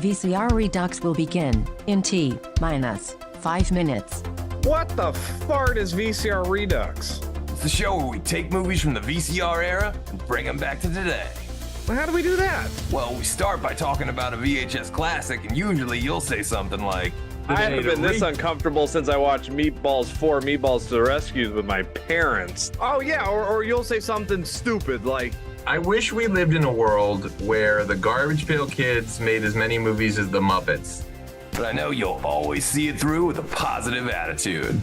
VCR Redux will begin in T-minus 5 minutes. What the fart is VCR Redux? It's the show where we take movies from the VCR era and bring them back to today. Well, how do we do that? Well, we start by talking about a VHS classic, and usually you'll say something like, I haven't been this uncomfortable since I watched Meatballs 4 Meatballs to the Rescue with my parents. Oh yeah, or you'll say something stupid like, I wish we lived in a world where the Garbage Pail Kids made as many movies as the Muppets. but I know you'll always see it through with a positive attitude.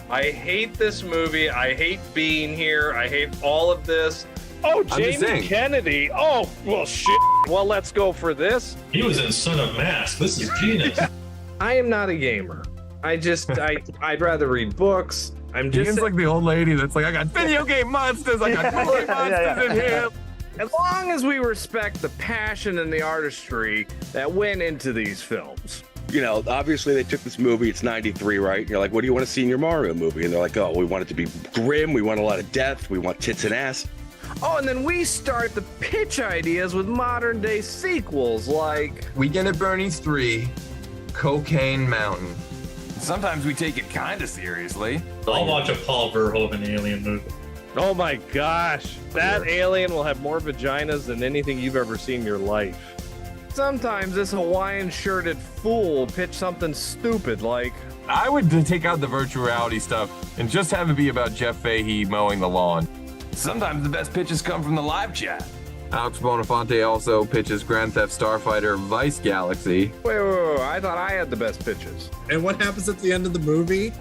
I hate this movie, I hate being here, I hate all of this. Oh, Jamie Kennedy. Oh, well, shit. Well, let's go for this. He was in Son of Mask. This is penis. I am not a gamer. I'd rather read books. I'm just He's like the old lady that's like, I got video game monsters, I got video game monsters in here. As long as we respect the passion and the artistry that went into these films. You know, obviously they took this movie, it's 93, right? And you're like, what do you want to see in your Mario movie? And they're like, oh, we want it to be grim, we want a lot of death, we want tits and ass. Oh, and then we start the pitch ideas with modern day sequels like Weekend at Bernie's 3, Cocaine Mountain. Sometimes we take it kind of seriously. I'll watch a Paul Verhoeven alien movie. Oh my gosh, that alien will have more vaginas than anything you've ever seen in your life. Sometimes this Hawaiian shirted fool will pitch something stupid like, I would take out the virtual reality stuff and just have it be about Jeff Fahey mowing the lawn. Sometimes the best pitches come from the live chat. Alex Bonafonte also pitches Grand Theft Starfighter Vice Galaxy. wait, I thought I had the best pitches. And what happens at the end of the movie?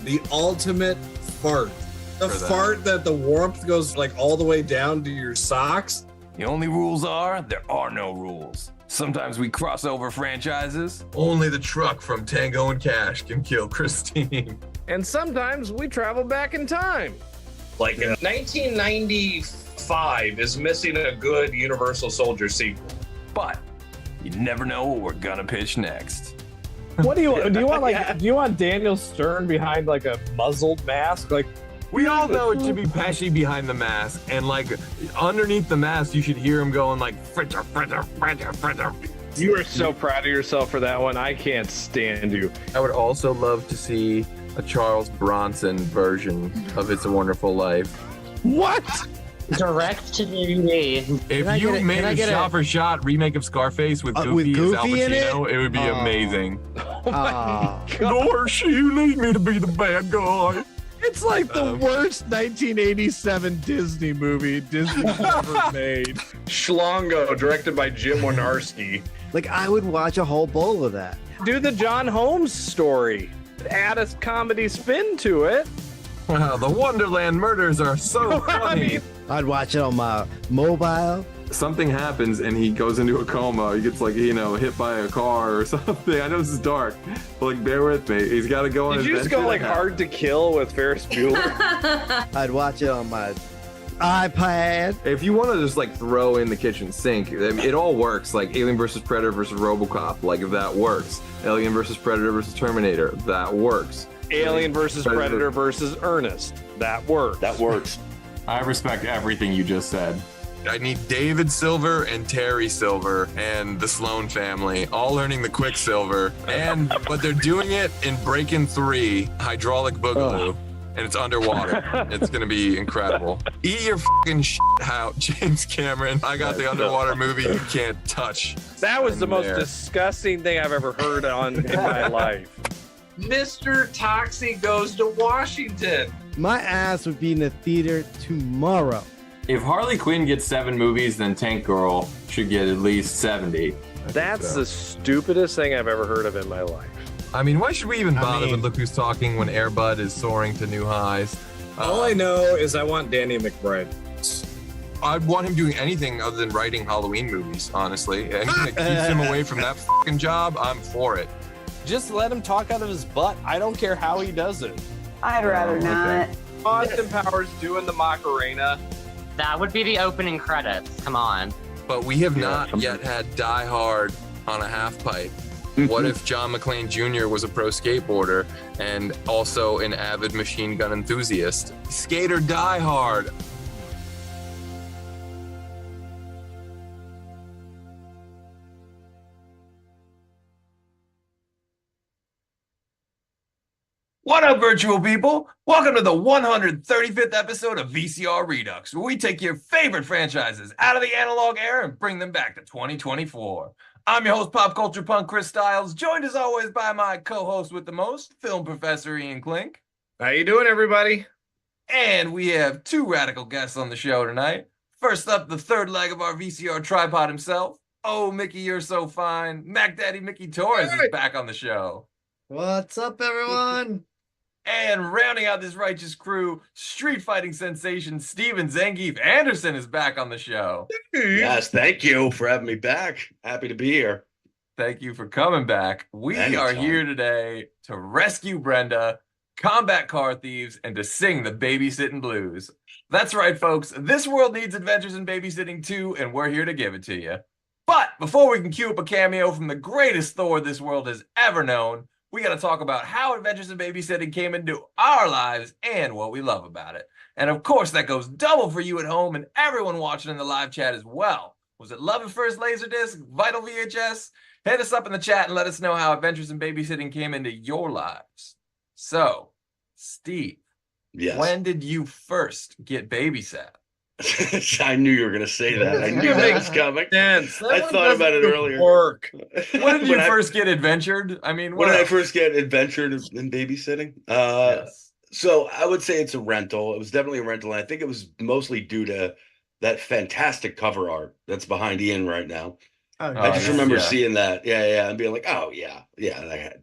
The ultimate fart. The fart that the warmth goes like all the way down to your socks. The only rules are, there are no rules. Sometimes we cross over franchises. Only the truck from Tango and Cash can kill Christine. And sometimes we travel back in time. Like 1995 is missing a good Universal Soldier sequel. But you never know what we're gonna pitch next. What do you want Daniel Stern behind like a muzzled mask? Like, We all know it should be Pesci behind the mask, and like underneath the mask, you should hear him going like fritter, fritter, fritter, fritter. you are so proud of yourself for that one. I can't stand you. I would also love to see a Charles Bronson version of It's a Wonderful Life. What? Direct to DVD. If you made a shot-for-shot remake of Scarface with Goofy as Al Pacino, it would be amazing. Gosh, you need me to be the bad guy. It's like the worst 1987 Disney movie Disney's ever made. Schlongo, directed by Jim Wynorski. Like, I would watch a whole bowl of that. Do the John Holmes story. Add a comedy spin to it. Wow, the Wonderland murders are so funny. I'd watch it on my mobile. Something happens and he goes into a coma. He gets like, hit by a car or something. I know this is dark, but like, bear with me. He's got to go on. Did you just go like Hard to Kill with Ferris Bueller? I'd watch it on my iPad. If you want to just like throw in the kitchen sink, I mean, it all works. Like Alien versus Predator versus RoboCop, like if that works. Alien versus Predator versus Terminator, that works. Alien versus Predator versus Ernest, that works. That works. I respect everything you just said. I need David Silver and Terry Silver and the Sloan family all learning the Quicksilver, but they're doing it in Breakin' 3 Hydraulic Boogaloo. And it's underwater. It's gonna be incredible. Eat your fucking shit out, James Cameron. I got the underwater movie you can't touch. That was the most disgusting thing I've ever heard in my life. Mr. Toxie Goes to Washington. My ass would be in the theater tomorrow. If Harley Quinn gets 7 movies, then Tank Girl should get at least 70. That's the stupidest thing I've ever heard of in my life. I mean, why should we even bother with Look Who's Talking when Air Bud is soaring to new highs? All I know is I want Danny McBride. I'd want him doing anything other than writing Halloween movies, honestly. Anything that keeps him away from that fucking job, I'm for it. Just let him talk out of his butt. I don't care how he does it. I'd rather not. Austin Powers doing the Macarena. That would be the opening credits. Come on. But we have not yet had Die Hard on a half pipe. What if John McClane Jr. was a pro skateboarder and also an avid machine gun enthusiast? Skater Die Hard. What up, virtual people? Welcome to the 135th episode of VCR Redux, where we take your favorite franchises out of the analog era and bring them back to 2024. I'm your host, pop culture punk Chris Stiles, joined as always by my co-host with the most, film professor Ian Klink. How you doing, everybody? And we have two radical guests on the show tonight. First up, the third leg of our VCR tripod himself. Oh, Mickey, you're so fine. Mac Daddy Mickey Torres is back on the show. What's up, everyone? And rounding out this righteous crew, street fighting sensation Steven Zangief Anderson is back on the show. Yes, thank you for having me back. Happy to be here. Thank you for coming back. We are here today to rescue Brenda, combat car thieves, and to sing the babysitting blues. That's right, folks. This world needs adventures in babysitting too, and we're here to give it to you. But before we can cue up a cameo from the greatest Thor this world has ever known, we got to talk about how Adventures in Babysitting came into our lives and what we love about it. And of course, that goes double for you at home and everyone watching in the live chat as well. Was it Love at First Laserdisc, Vital VHS? Hit us up in the chat and let us know how Adventures in Babysitting came into your lives. So, Steve, Yes. when did you first get babysat? I knew you were going to say that. I knew that was coming. Dance. I thought about it earlier. Work. When did you first get adventured? I mean, when did I first get adventured in babysitting? Yes. So I would say it's a rental. It was definitely a rental. And I think it was mostly due to that fantastic cover art that's behind Ian right now. I just remember seeing that. Yeah. And being like, oh, yeah. I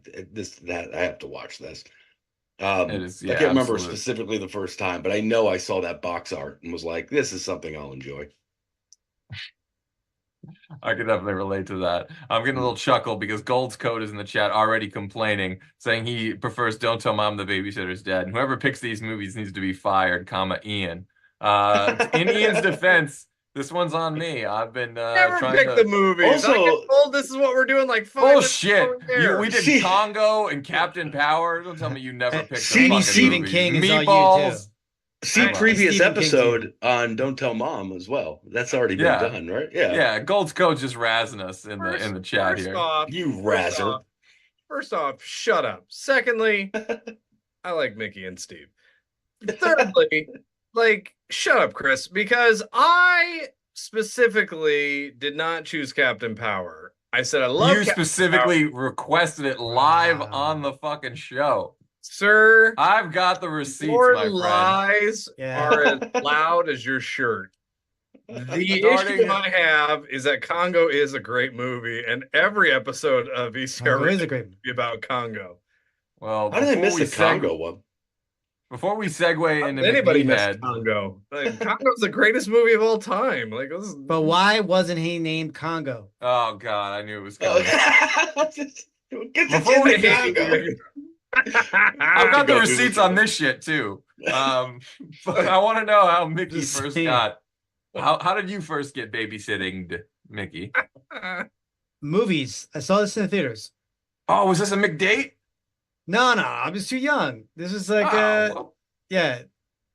have to watch this. I can't remember specifically the first time, but I know I saw that box art and was like, this is something I'll enjoy. I can definitely relate to that. I'm getting a little chuckle because Gold's Code is in the chat already complaining, saying he prefers Don't Tell Mom the Babysitter's Dead. And whoever picks these movies needs to be fired, Ian. In Ian's defense, this one's on me. I've been Never trying pick to... the movies. Also, I get told this is what we're doing like 5 Bullshit! minutes We did Congo and Captain Power. Don't tell me you never picked the fucking Stephen movies. King is all you, too. See previous Stephen King episode on Don't Tell Mom as well. That's already been done, right? Yeah, Gold's Code just razzing us in the chat here. You razzer. First off, shut up. Secondly, I like Mickey and Steve. Thirdly, shut up, Chris, because I specifically did not choose Captain Power. I said I love You Captain specifically Power. requested it live on the fucking show. Sir, I've got the receipts, your my friend. lies are as loud as your shirt. The issue I have is that Congo is a great movie, and every episode of VCR is a great movie about Congo. Well, how did I miss the Congo one? Before we segue into anybody McGee missed Head, Congo. Congo's the greatest movie of all time. But why wasn't he named Congo? Oh God, I knew it was coming. Before we Congo. I've got the receipts on this shit too. But I want to know how Mickey first got. How did you first get babysitting, Mickey? Movies. I saw this in the theaters. Oh, was this a McDate? No, I was too young. This was like yeah.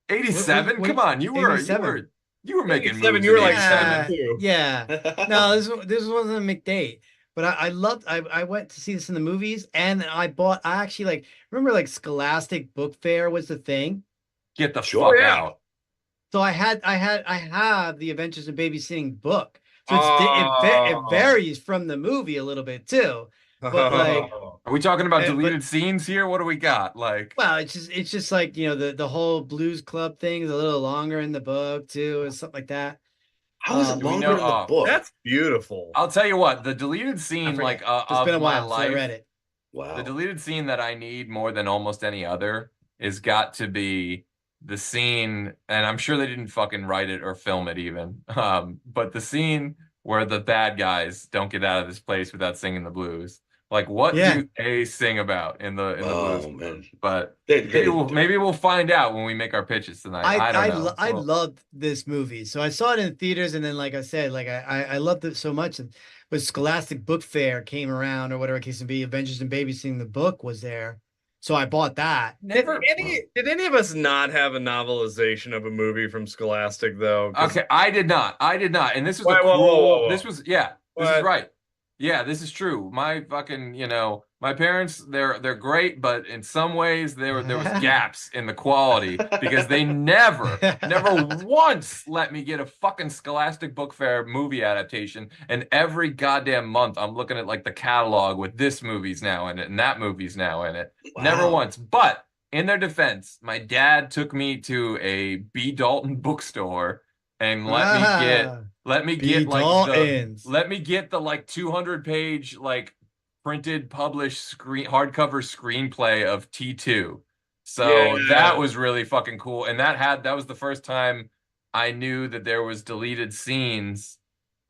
87? Come on, you were making movies. You were like 7 too. Yeah. No, this wasn't a McDate. But I went to see this in the movies, and I actually remember Scholastic Book Fair was the thing. Get the fuck out. So I have the Adventures in Babysitting book. So it varies from the movie a little bit too. But are we talking about deleted scenes here? What do we got? Well, it's just the whole Blues Club thing is a little longer in the book too, and something like that. How is it longer in the book? That's beautiful. I'll tell you what, the deleted scene it's of been a while my life, since I read it. Wow. The deleted scene that I need more than almost any other is got to be the scene, and I'm sure they didn't fucking write it or film it even, but the scene where the bad guys don't get out of this place without singing the blues. What do they sing about in the blues? Man. But maybe we'll find out when we make our pitches tonight. I don't know. I loved this movie, so I saw it in theaters, and then like I said, I loved it so much. And when Scholastic Book Fair came around, or whatever it case to be, Adventures in Babysitting the book was there, so I bought that. Did any of us not have a novelization of a movie from Scholastic though? Okay, I did not, and this was whoa. This was this is right. Yeah, this is true. My fucking, My parents, they're great, but in some ways there was gaps in the quality because they never once let me get a fucking Scholastic Book Fair movie adaptation. And every goddamn month I'm looking at like the catalog with this movie's now in it and that movie's now in it. Wow. Never once. But in their defense, my dad took me to a B. Dalton bookstore and let me get the like 200-page like printed published hardcover screenplay of T2. So that was really fucking cool. And that was the first time I knew that there was deleted scenes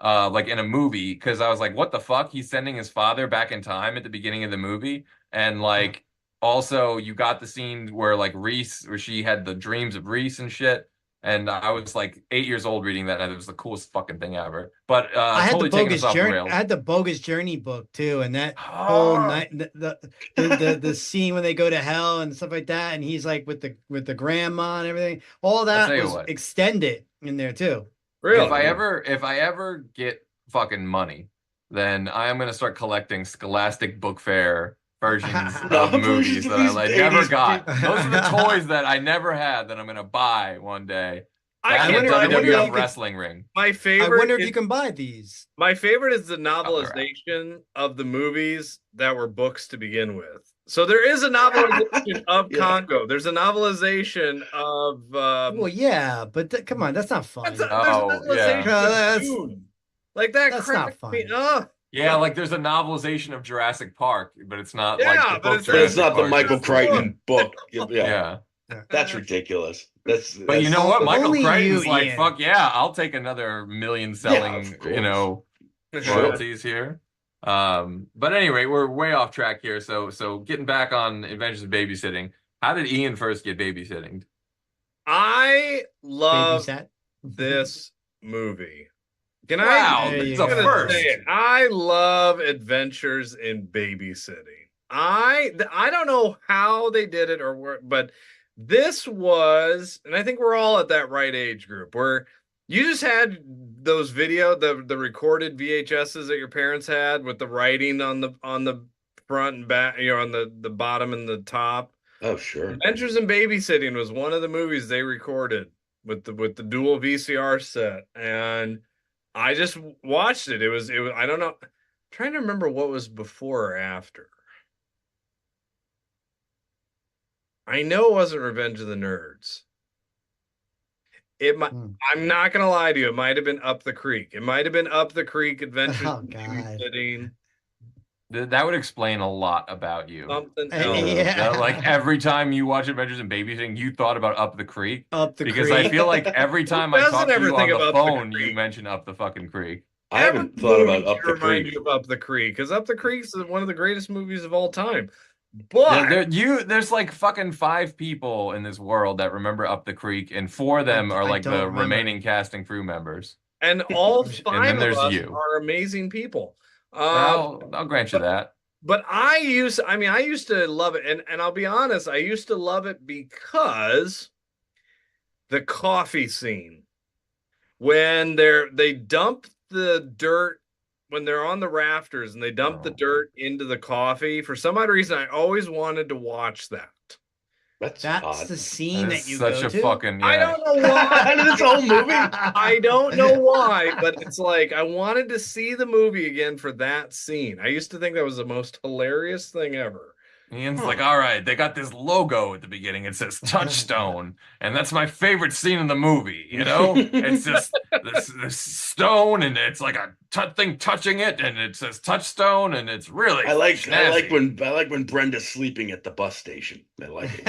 like in a movie, because I was like, what the fuck? He's sending his father back in time at the beginning of the movie. And like also you got the scene where like Reese, where she had the dreams of Reese and shit. And I was like 8 years old reading that, and it was the coolest fucking thing ever. But I had the Bogus Journey. I had the Bogus Journey book too, and that whole night, the scene when they go to hell and stuff like that, and he's like with the grandma and everything. All that was extended in there too. Really? If I ever get fucking money, then I am gonna start collecting Scholastic Book Fair versions of movies that I like never got. Those are the toys that I never had that I'm gonna buy one day. I wonder WWF wrestling ring. My favorite. I wonder if you can buy these. My favorite is the novelization of the movies that were books to begin with. So there is a novelization of Congo. There's a novelization of. Well, yeah, but come on, that's not fun. Like that. That's not fun. Yeah, like there's a novelization of Jurassic Park, but it's not like the book. But it's not the Michael Crichton book. Yeah. That's ridiculous. But you know what? Michael Crichton's like, fuck yeah, I'll take another million selling, royalties here. But anyway, we're way off track here. So getting back on Adventures of Babysitting, how did Ian first get babysitting? I love this movie. I love Adventures in Babysitting. I don't know how they did it or where, but this was, and I think we're all at that right age group where you just had those the recorded VHSs that your parents had with the writing on the front and back, on the bottom and the top. Oh, sure. Adventures in Babysitting was one of the movies they recorded with the dual VCR set, and I just watched it. It was I don't know. I'm trying to remember what was before or after. I know it wasn't Revenge of the Nerds. I'm not gonna lie to you. It might have been Up the Creek. It might have been Up the Creek Adventures in Babysitting. That would explain a lot about you. Something else. Like every time you watch Adventures in Babysitting, you thought about Up the Creek. Because I feel like every time I talk to you on the phone, you mention Up the fucking Creek. I haven't thought about Up the Creek. Remind you of Up the Creek, because Up the Creek is one of the greatest movies of all time. But there's like fucking 5 people in this world that remember Up the Creek, and 4 of them are like the remaining cast and crew members. And all 5 of us are amazing people. I'll grant you that. But I used to love it, and I'll be honest, I used to love it because the coffee scene, when they dump the dirt, when they're on the rafters and they dump the dirt into the coffee, for some odd reason I always wanted to watch that. That's odd. The scene that you go to. I don't know why. This whole movie. I don't know why, but it's like I wanted to see the movie again for that scene. I used to think that was the most hilarious thing ever. Ian's like, all right, they got this logo at the beginning. It says Touchstone, and that's my favorite scene in the movie. It's just this stone, and it's like a thing touching it, and it says Touchstone, and it's really. I like when Brenda's sleeping at the bus station. I like it.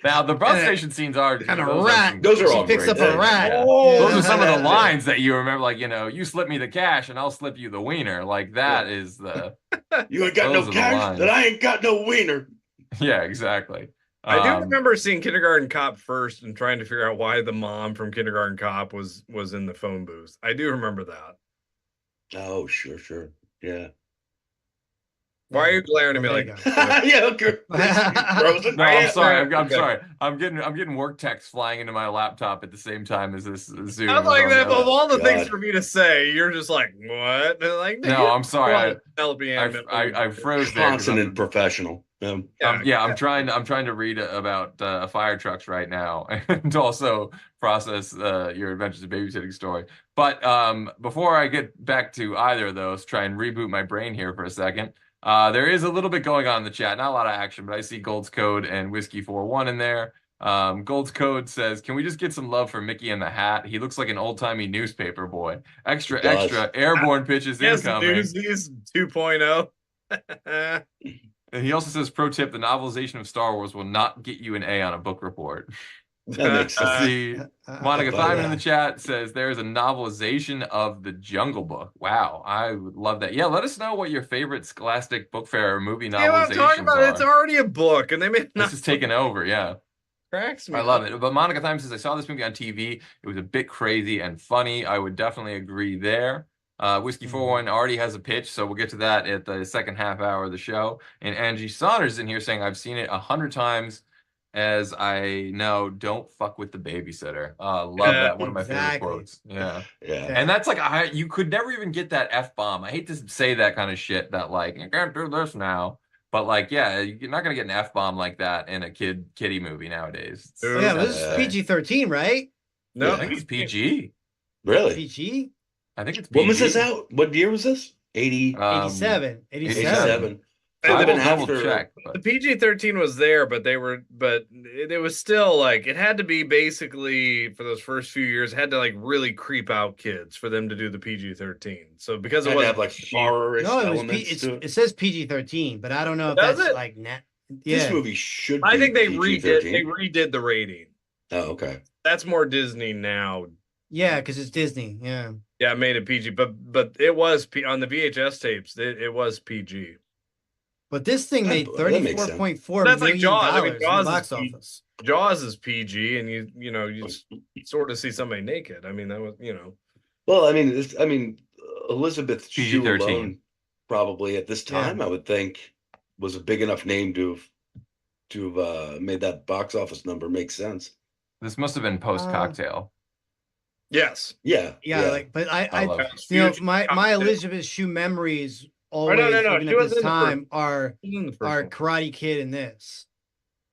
Now the bus station scenes are kind of rat. Those are all picks great. up a rat. Those are some of the lines that you remember, like you slip me the cash, and I'll slip you the wiener. Like that is the. You ain't got no cash, that I ain't got no wiener. Yeah, exactly. I do remember seeing Kindergarten Cop first and trying to figure out why the mom from Kindergarten Cop was in the phone booth. I do remember that. Oh, sure. Yeah. Why are you glaring at me There like? you Yeah, okay. Frozen. No, I'm sorry. I'm Okay. sorry. I'm getting work texts flying into my laptop at the same time as this Zoom. I is like on that. the Of all the things God. for me to say, you're just like, what? And like, No, I'm sorry. I froze there. 'cause Consonant professional. I'm trying to read about fire trucks right now and also process your Adventures in Babysitting story. But before I get back to either of those, try and reboot my brain here for a second. There is a little bit going on in the chat, not a lot of action, but I see Gold's Code and Whiskey 41 in there. Gold's Code says, "Can we just get some love for Mickey in the Hat? He looks like an old-timey newspaper boy. Extra, extra, airborne pitches incoming." Newsies 2.0. And he also says, pro tip, the novelization of Star Wars will not get you an A on a book report. That makes sense. See, Monica Thyman in the chat says there is a novelization of The Jungle Book. Wow, I would love that. Yeah, let us know what your favorite Scholastic Book Fair or movie novelizations I'm talking about. are. It's already a book, and they made This is taken over, yeah. Cracks me. I love it. But Monica Thyman says, I saw this movie on TV. It was a bit crazy and funny. I would definitely agree there. Whiskey 41 already has a pitch, so we'll get to that at the second half hour of the show. And Angie Saunders in here saying, I've seen it 100 times. As I know, don't fuck with the babysitter. Love that. One of my favorite quotes. Yeah. And that's like, you could never even get that F-bomb. I hate to say that kind of shit that like, you can't do this now. But like, yeah, you're not going to get an F-bomb like that in a kiddie movie nowadays. Yeah, this is PG-13, right? No, I think it's PG. Really? PG? I think it's PG. When was this out? What year was this? 87. 87. The PG-13 was there, but it was still like, it had to be basically for those first few years, it had to like really creep out kids for them to do the PG-13. So because it was have like horror elements to it. It says PG-13, but I don't know if Does that's it? like This movie should be I think they PG-13. redid the rating. Oh, okay. That's more Disney now. Yeah, because it's Disney. Yeah. Yeah, I made it PG, but it was on the VHS tapes. It was PG. But this thing made $34.4 That's million like Jaws. I mean, in the box office. Jaws is PG, and you sort of see somebody naked. I mean, that was Well, I mean, Elizabeth Shue PG-13 alone, probably at this time, I would think, was a big enough name to have made that box office number make sense. This must have been post-Cocktail. Yes. Yeah. Like, but I my Elizabeth Shue memories always even at this time are Karate Kid and this.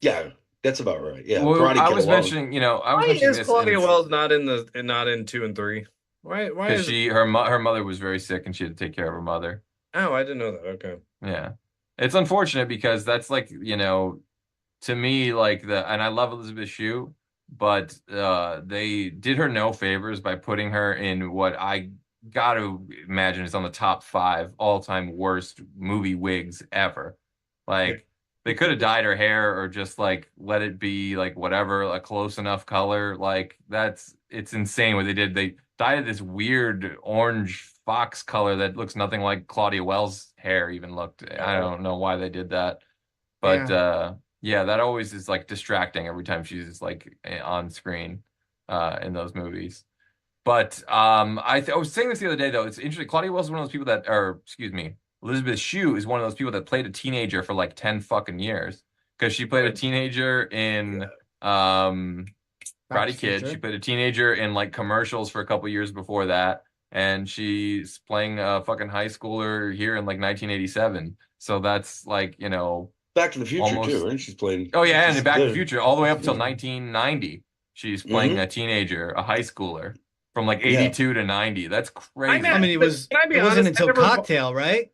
Yeah, that's about right. Yeah, well, Karate Kid I was alone. mentioning, why is Claudia Wells not in 2 and 3? Why? Because her mother was very sick and she had to take care of her mother. Oh, I didn't know that. Okay. Yeah, it's unfortunate because that's like to me like and I love Elizabeth Shue, but they did her no favors by putting her in what I got to imagine is on the top 5 all-time worst movie wigs ever. Like they could have dyed her hair or just like let it be like whatever, a close enough color. Like it's insane what they did. They dyed it this weird orange fox color that looks nothing like Claudia Wells' hair even looked. I don't know why they did that, but that always is like distracting every time she's like on screen in those movies. But I was saying this the other day, though. It's interesting. Claudia Wells is one of those people Elizabeth Shue is one of those people that played a teenager for like 10 fucking years. Because she played a teenager in Karate Kid. She played a teenager in like commercials for a couple years before that. And she's playing a fucking high schooler here in like 1987. So that's like, Back to the Future too, right? She's playing. Oh, yeah. And Back to the Future all the way up until 1990. She's playing a teenager, a high schooler. From like 82 to 90. That's crazy. I mean, it wasn't until Cocktail, right?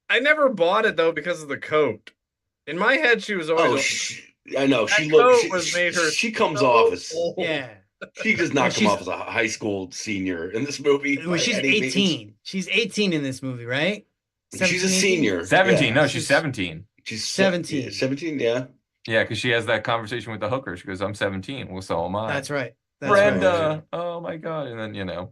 I never bought it though because of the coat. In my head, she was always. I know she comes off as She does not come off as a high school senior in this movie. Well, she's 18. She's 18 in this movie, right? She's a senior. 17. No, she's 17. She's 17. 17. Yeah. Yeah, because she has that conversation with the hooker. She goes, "I'm 17." Well, so am I. That's right. Brenda, oh my god, and then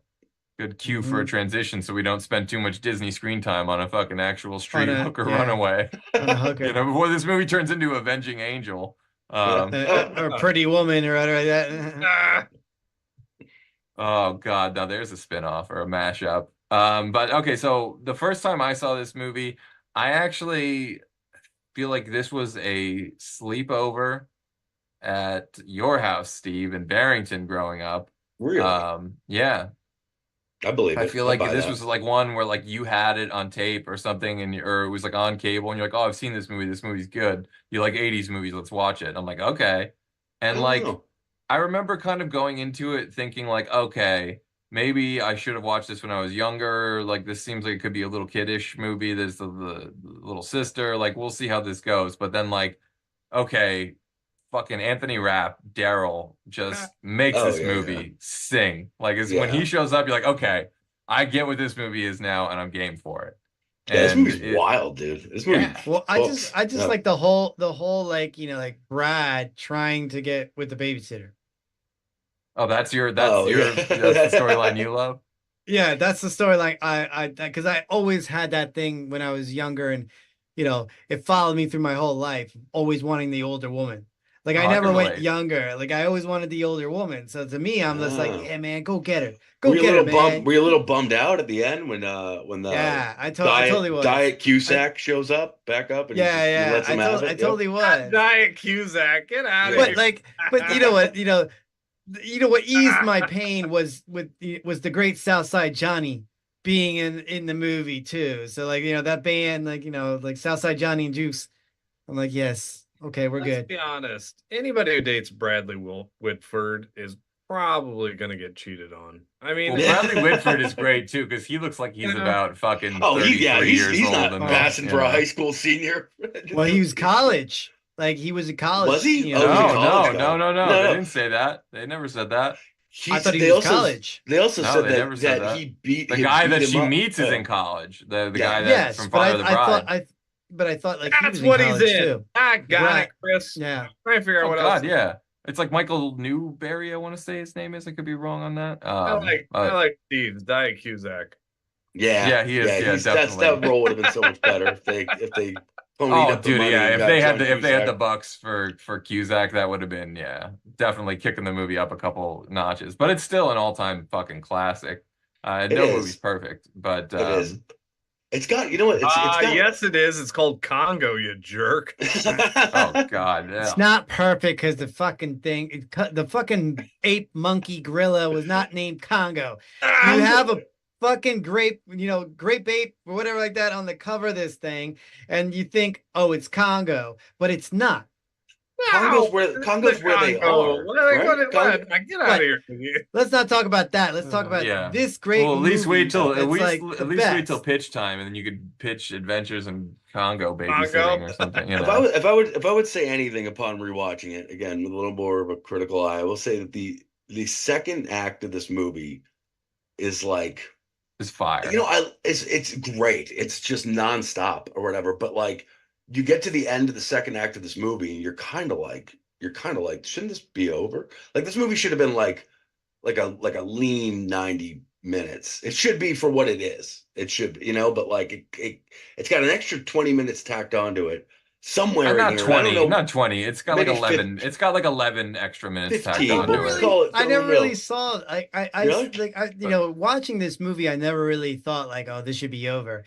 good cue for a transition, so we don't spend too much Disney screen time on a fucking actual street hooker runaway. On a hooker. Before this movie turns into Avenging Angel, or Pretty Woman, or whatever like that. Oh god, now there's a spinoff or a mashup. But okay, so the first time I saw this movie, I actually feel like this was a sleepover at your house, Steve, in Barrington growing up. Really? Yeah. I believe I it. feel I'll like buy this that. was like one where like you had it on tape or something, and or it was like on cable, and you're like, "Oh, I've seen this movie. This movie's good. You like '80s movies? Let's watch it." I'm like, "Okay," I and don't like know. I remember kind of going into it thinking like, "Okay, maybe I should have watched this when I was younger. Like this seems like it could be a little kiddish movie. There's the little sister. Like we'll see how this goes." But then like, okay, fucking Anthony Rapp, Daryl just makes Oh this yeah, yeah, movie sing. Like it's when he yeah. shows up, you're like, okay, I get what this movie is now, and I'm game for it. Yeah, this And movie's it, wild, dude. This movie yeah. Well, cooks. I just Yeah. like the whole like like Brad trying to get with the babysitter. Oh, that's Oh that's the storyline yeah. you love. Yeah, that's the storyline. Because I always had that thing when I was younger, and it followed me through my whole life, always wanting the older woman. Like I Oh, I can never went relate. younger. Like I always wanted the older woman. So to me, I'm just like, Ah. yeah, man, go get her, Were go you a get her, little bummed? man. Were you a little bummed out at the end when the Yeah, I totally was. Diet Cusack shows up back up and Yeah, he yeah, lets him have I it? Yep. totally Not was. Diet Cusack. Get out of Yeah. But here. but you know what, what eased my pain was the great Southside Johnny being in the movie too. So like, that band, like, like Southside Johnny and Juice. I'm like, yes, okay, we're Let's good. be honest. Anybody who dates Bradley Whitford is probably gonna get cheated on. I mean, Well, Bradley Whitford is great too because he looks like he's Yeah. about fucking Oh, 33 years he's old not in passing this. for a high school senior. Well, he was college. Like he was in college. Was he? You Oh, know, he was a No, college no, guy. no, no, no. No, They no. didn't say that. They never said that. I thought he They was also college. they also No, said they never said that. he beat The he guy beat that him she up. meets is Oh. in college. The Yeah. guy that Yes, from but Father of the Bride. but I thought like he that's was in what he's college in. too. I got Brad- it, Chris. Yeah. Trying to figure out Oh what God, else. yeah. It's like Michael Newberry, I want to say his name is. I could be wrong on that. I like Steve's Diet Cusack. Yeah, he is. Yeah, He's definitely. that role would have been so much better if they ponied Oh, up the dude, money. yeah. and If got they had John if they had the Cusack. bucks for Cusack, that would have been definitely kicking the movie up a couple notches. But it's still an all-time fucking classic. It No is. movie's perfect, but It is. It's got it's got Yes, it is. It's called Congo, you jerk. oh God, yeah. It's not perfect because the fucking thing, the fucking ape monkey gorilla was not named Congo. You have a fucking grape ape or whatever like that on the cover of this thing, and you think, oh, it's Congo, but it's not. Congo's where they are. Right? Get out of here. Let's not talk about that. Let's talk about this great. Well, at least movie wait till that's like at the least wait best. till pitch time, and then you could pitch Adventures in Congo Congo? babysitting or something. You If know, I would say anything upon rewatching it again with a little more of a critical eye, I will say that the second act of this movie is like, it's fire. it's great. It's just nonstop or whatever. But like, you get to the end of the second act of this movie, and you're kind of like, shouldn't this be over? Like this movie should have been like a lean 90 minutes. It should be for what it is. It should, but like it's got an extra 20 minutes tacked onto it somewhere in not here. 20, I don't know, not 20. It's got like maybe 11. It's got like 11 extra minutes tacked 15, onto but it. let's call it. I never really saw. Really? Watching this movie, I never really thought like, oh, this should be over.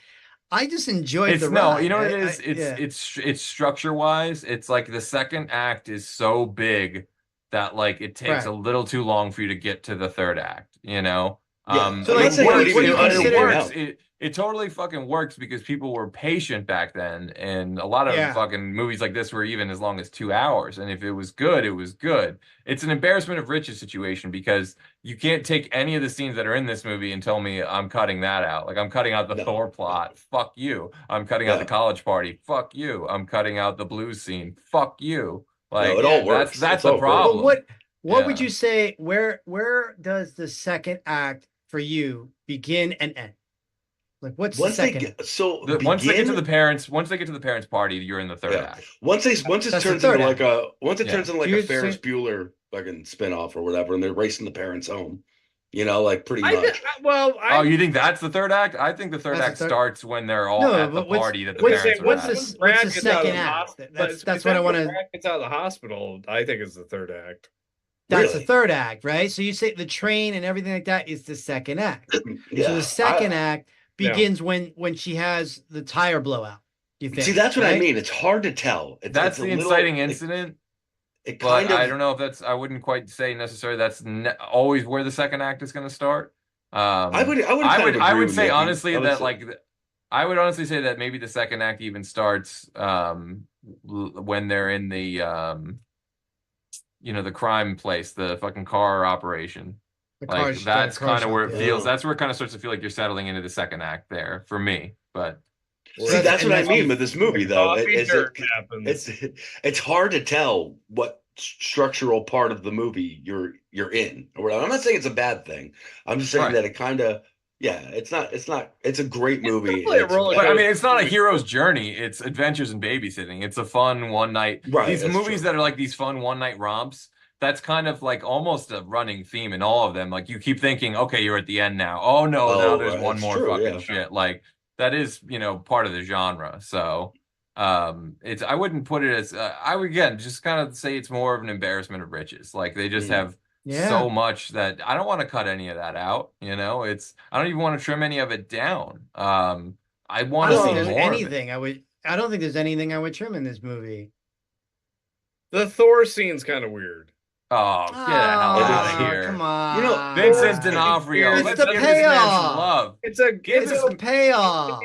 I just enjoyed It's the no, ride. you know what it is? It's structure wise. It's like the second act is so big that like it takes a little too long for you to get to the third act. Yeah. So like, what do you consider? It totally fucking works because people were patient back then, and a lot of fucking movies like this were even as long as 2 hours. And if it was good, it was good. It's an embarrassment of riches situation because you can't take any of the scenes that are in this movie and tell me I'm cutting that out. Like I'm cutting out the Thor plot. Fuck you. I'm cutting out the college party. Fuck you. I'm cutting out the blues scene. Fuck you. Like it all works. That's It's the all problem. What would you say? Where does the second act for you begin and end? Like what's the second? Once they get to the parents party, you're in the third act. Once it turns into like a Ferris Bueller fucking spinoff or whatever, and they're racing the parents home, like pretty much. You think that's the third act? I think the third act starts when they're all at the party that the parents are at. What's the second act? That's what I want to. Gets out of the hospital. I think it's the third act. That's the third act, right? So you say the train and everything like that is the second act. So the second act begins when she has the tire blowout. You think? See, that's what I right? mean. It's hard to tell. That's the inciting incident. It But kind of. I don't know if that's. I wouldn't quite say necessarily that's always where the second act is going to start. I would. I would say Mickey. honestly that say. like. I would honestly say that maybe the second act even starts when they're in the the crime place, the fucking car operation. Like that's kind of where it feels. That's where it kind of starts to feel like you're settling into the second act there for me. But see, that's what I mean with this movie, though. It's hard to tell what structural part of the movie you're in. Or whatever. I'm not saying it's a bad thing. I'm just saying that it kind of. Yeah, it's not. It's a great movie. I mean, it's not a hero's journey. It's adventures in babysitting. It's a fun one night. Right. These movies that are like these fun one night romps. That's kind of like almost a running theme in all of them. Like you keep thinking, okay, you're at the end now. Oh no, now there's one more fucking shit. Like that is, part of the genre. So, it's. I wouldn't put it as. I would again just kind of say it's more of an embarrassment of riches. Like they just have. So much that I don't want to cut any of that out. I don't even want to trim any of it down. I want to see more. I don't think there's anything I would trim in this movie. The Thor scene's kind of weird. Oh, get the hell out of here! Come on, Vincent D'Onofrio. It's the payoff. Love. It's a payoff.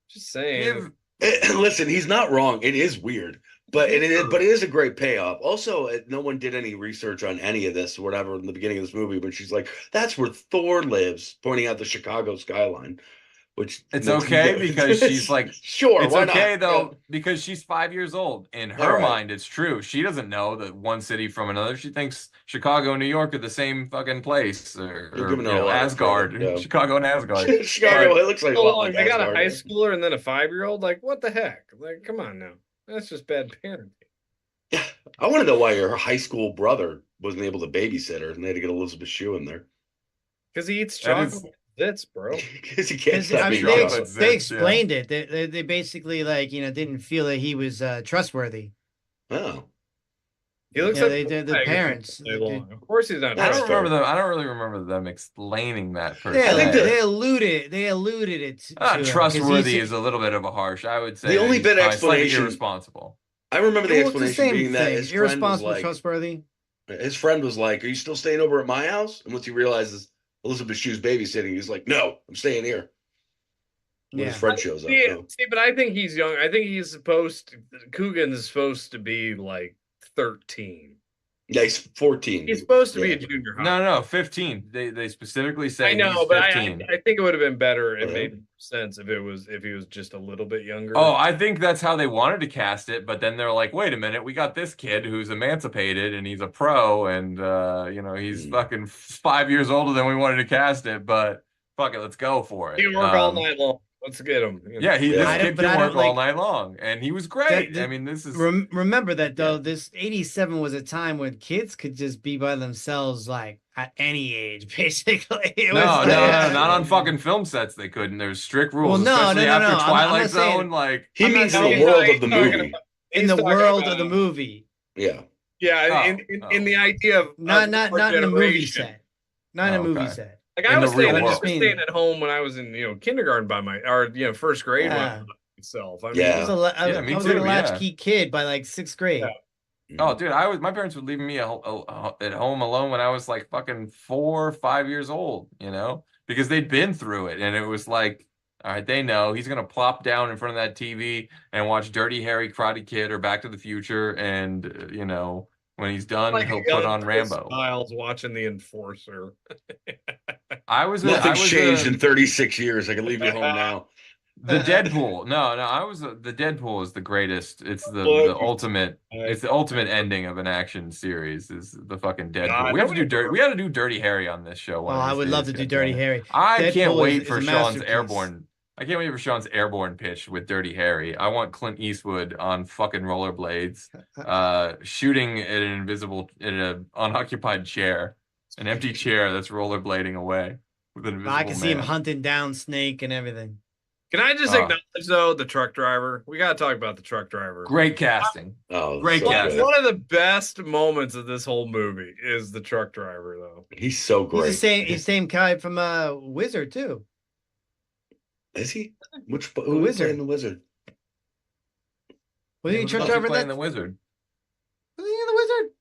Just saying. Listen, he's not wrong. It is weird. But it is a great payoff. Also, no one did any research on any of this or whatever in the beginning of this movie, but she's like, that's where Thor lives, pointing out the Chicago skyline. Which it's okay because she's like, sure, it's why okay not? though, because she's 5 years old. In her mind, it's true. She doesn't know that one city from another. She thinks Chicago and New York are the same fucking place, or Asgard. Chicago and Asgard. Chicago, it looks like they got a high schooler and then a 5-year-old. Like, what the heck? Like, come on now. That's just bad parenting. Yeah, I want to know why her high school brother wasn't able to babysit her, and they had to get Elizabeth Shue in there. Because he eats chocolate bits, bro. Because he can't stop eating chocolate. They explained it. They basically didn't feel that he was trustworthy. Oh. He looks like the parents. Of course, he's not. I don't really remember them explaining that. I think they alluded it. Trustworthy is a little bit of a harsh. I would say the only bit of explanation irresponsible. I remember the explanation being that his friend irresponsible, was like, trustworthy. His friend was like, "Are you still staying over at my house?" And once he realizes Elizabeth Shue's babysitting, he's like, "No, I'm staying here." When his friend shows up. See, but I think he's young. I think Coogan is supposed to be like 13. Yeah, he's 14. He's supposed to be a junior high. No, 15. They specifically say I know, he's but 15. I think it would have been better. It made sense if he was just a little bit younger. Oh, I think that's how they wanted to cast it, but then they're like, wait a minute, we got this kid who's emancipated and he's a pro, and he's fucking 5 years older than we wanted to cast it, but fuck it, let's go for it. He work all night long. Let's get him. Yeah, this kid can work all night long, and he was great. I mean, this is remember that though. This 87 was a time when kids could just be by themselves, like at any age, basically. Not on fucking film sets. They couldn't. There's strict rules, especially after Twilight Zone. Like he means in the world of the movie. In the world of the movie. Yeah. Yeah. In the idea of not in a movie set. Not in a movie set. Like I was staying at home when I was in kindergarten first grade by myself. I mean, I was a latchkey kid by like 6th grade. Yeah. Oh, dude, my parents would leave me at home alone when I was like fucking 4 or 5 years old, because they'd been through it, and it was like, all right, they know he's gonna plop down in front of that TV and watch Dirty Harry, Karate Kid, or Back to the Future, and when he's done, he'll put on Rambo. Stiles watching The Enforcer. Nothing's changed in 36 years. I can leave you home now. The Deadpool. The Deadpool is the greatest. It's the ultimate. It's the ultimate ending of an action series. Is the fucking Deadpool. We have to do Dirty Harry on this show. I would love to do Dirty Harry. I can't wait for Sean's Airborne. I can't wait for Sean's Airborne pitch with Dirty Harry. I want Clint Eastwood on fucking rollerblades, shooting at an unoccupied chair, an empty chair that's rollerblading away with an invisible I can see him hunting down Snake and everything. Can I just acknowledge though the truck driver? We got to talk about the truck driver. Great casting. Great casting. One of the best moments of this whole movie is the truck driver, though. He's so great. He's the same guy from Wizard too. Is he? Who is playing the Wizard? Was he He in was truck supposed to driver? be playing That the wizard. was he in the wizard?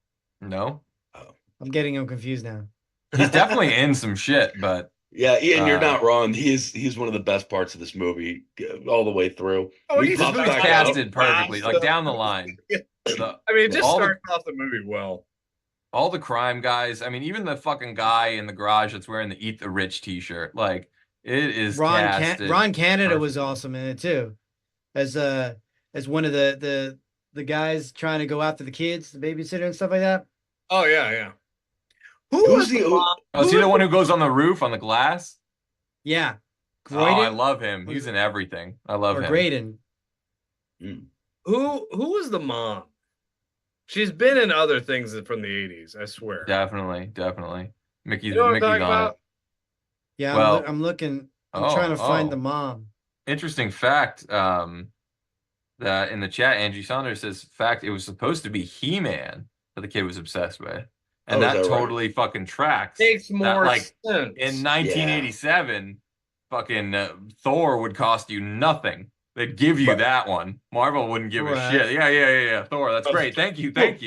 No, I'm getting him confused now. he's definitely in some shit, but Yeah, Ian, you're Uh, not wrong. He's one of the best parts of this movie all the way through. Oh, When he he's this pops movie's back out. casted perfectly, like down the line. I mean, it just all starts off the movie well. all the crime guys. I mean, even the fucking guy in the garage that's wearing the "Eat the Rich" T-shirt, like it is casted. Ron Canada was perfectly. awesome in it too, as one of the guys trying to go after the kids, the babysitter and stuff like that. Oh yeah. Who's the Oh, is he the one who goes on the roof on the glass? Yeah, Oh, I Graydon love him. He's in everything. I love or him. Graydon. Who was the mom? She's been in other things from the 80s, I swear. Definitely. Mickey's You know what I'm Mickey's talking on about? it. Yeah, Well, I'm looking. I'm oh, trying to find oh. the mom. Interesting fact. That in the chat, Angie Saunders says, "Fact, it was supposed to be He-Man that the kid was obsessed with, and Oh, is that that right? totally fucking tracks. Makes That, more like sense. in 1987, fucking Thor would cost you nothing. They'd give you that one. Marvel wouldn't give a Right. shit. Yeah. Thor, that's great. Thank you. Thor's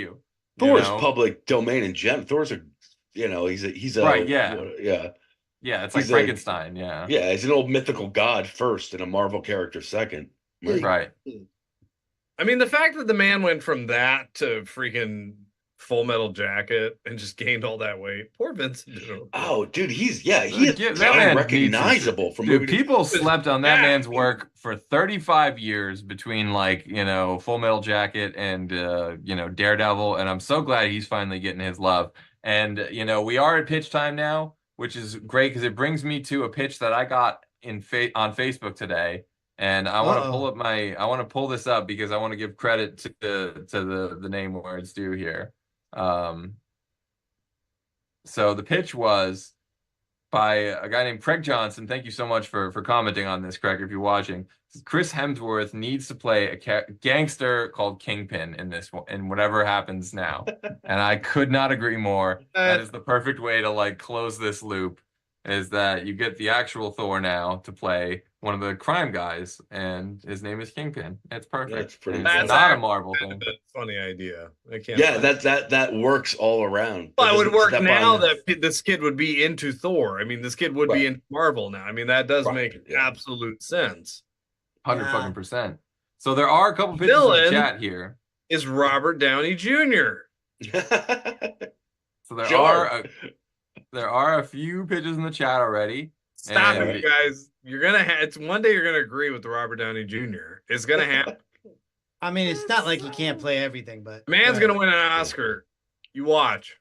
You know? public domain in general. Thor's he's a Right, yeah. yeah. It's like He's Frankenstein. Yeah. Yeah, he's an old mythical god first and a Marvel character second. Right. I mean, the fact that the man went from that to freaking Full Metal Jacket and just gained all that weight. Poor Vincent. Oh, dude, he is That man recognizable from dude, movie to people movie. slept on that man's work for 35 years between Full Metal Jacket and Daredevil, and I'm so glad he's finally getting his love. And we are at pitch time now, which is great because it brings me to a pitch that I got on Facebook today. And I want to pull this up because I want to give credit to the name where it's due here. So the pitch was by a guy named Craig Johnson. Thank you so much for commenting on this, Craig, if you're watching. Chris Hemsworth needs to play a gangster called Kingpin in this one, in whatever happens now. And I could not agree more. That is the perfect way to close this loop, is that you get the actual Thor now to play one of the crime guys, and his name is Kingpin. It's perfect. That's not a Marvel thing. Funny idea. I can't. Yeah, that works all around. Well, it would work now that this kid would be into Thor. I mean, this kid would be into Marvel now. I mean, that does make absolute sense. 100%. So there are a couple pictures in the chat here. Is Robert Downey Jr. So there are a few pitches in the chat already. Stop it, you guys. You're gonna it's one day you're gonna agree with Robert Downey Jr. It's gonna happen. I mean, it's not like he can't play everything, but man's gonna win an Oscar. You watch.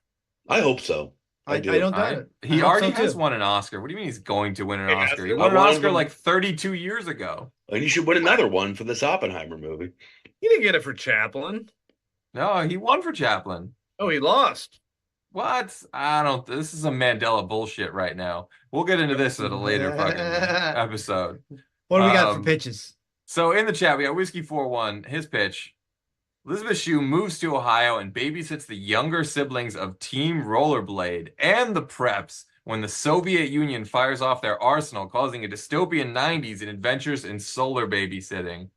I hope so. I don't doubt it. He already has won an Oscar. What do you mean he's going to win an Oscar? He won an Oscar like 32 years ago. And you should win another one for this Oppenheimer movie. He didn't get it for Chaplin. No, he won for Chaplin. Oh, he lost. What? This is a Mandela bullshit right now. We'll get into this at a later fucking episode. What do we got for pitches? So in the chat, we got Whiskey41. His pitch: Elizabeth Shue moves to Ohio and babysits the younger siblings of Team Rollerblade and the Preps when the Soviet Union fires off their arsenal, causing a dystopian 90s and adventures in solar babysitting.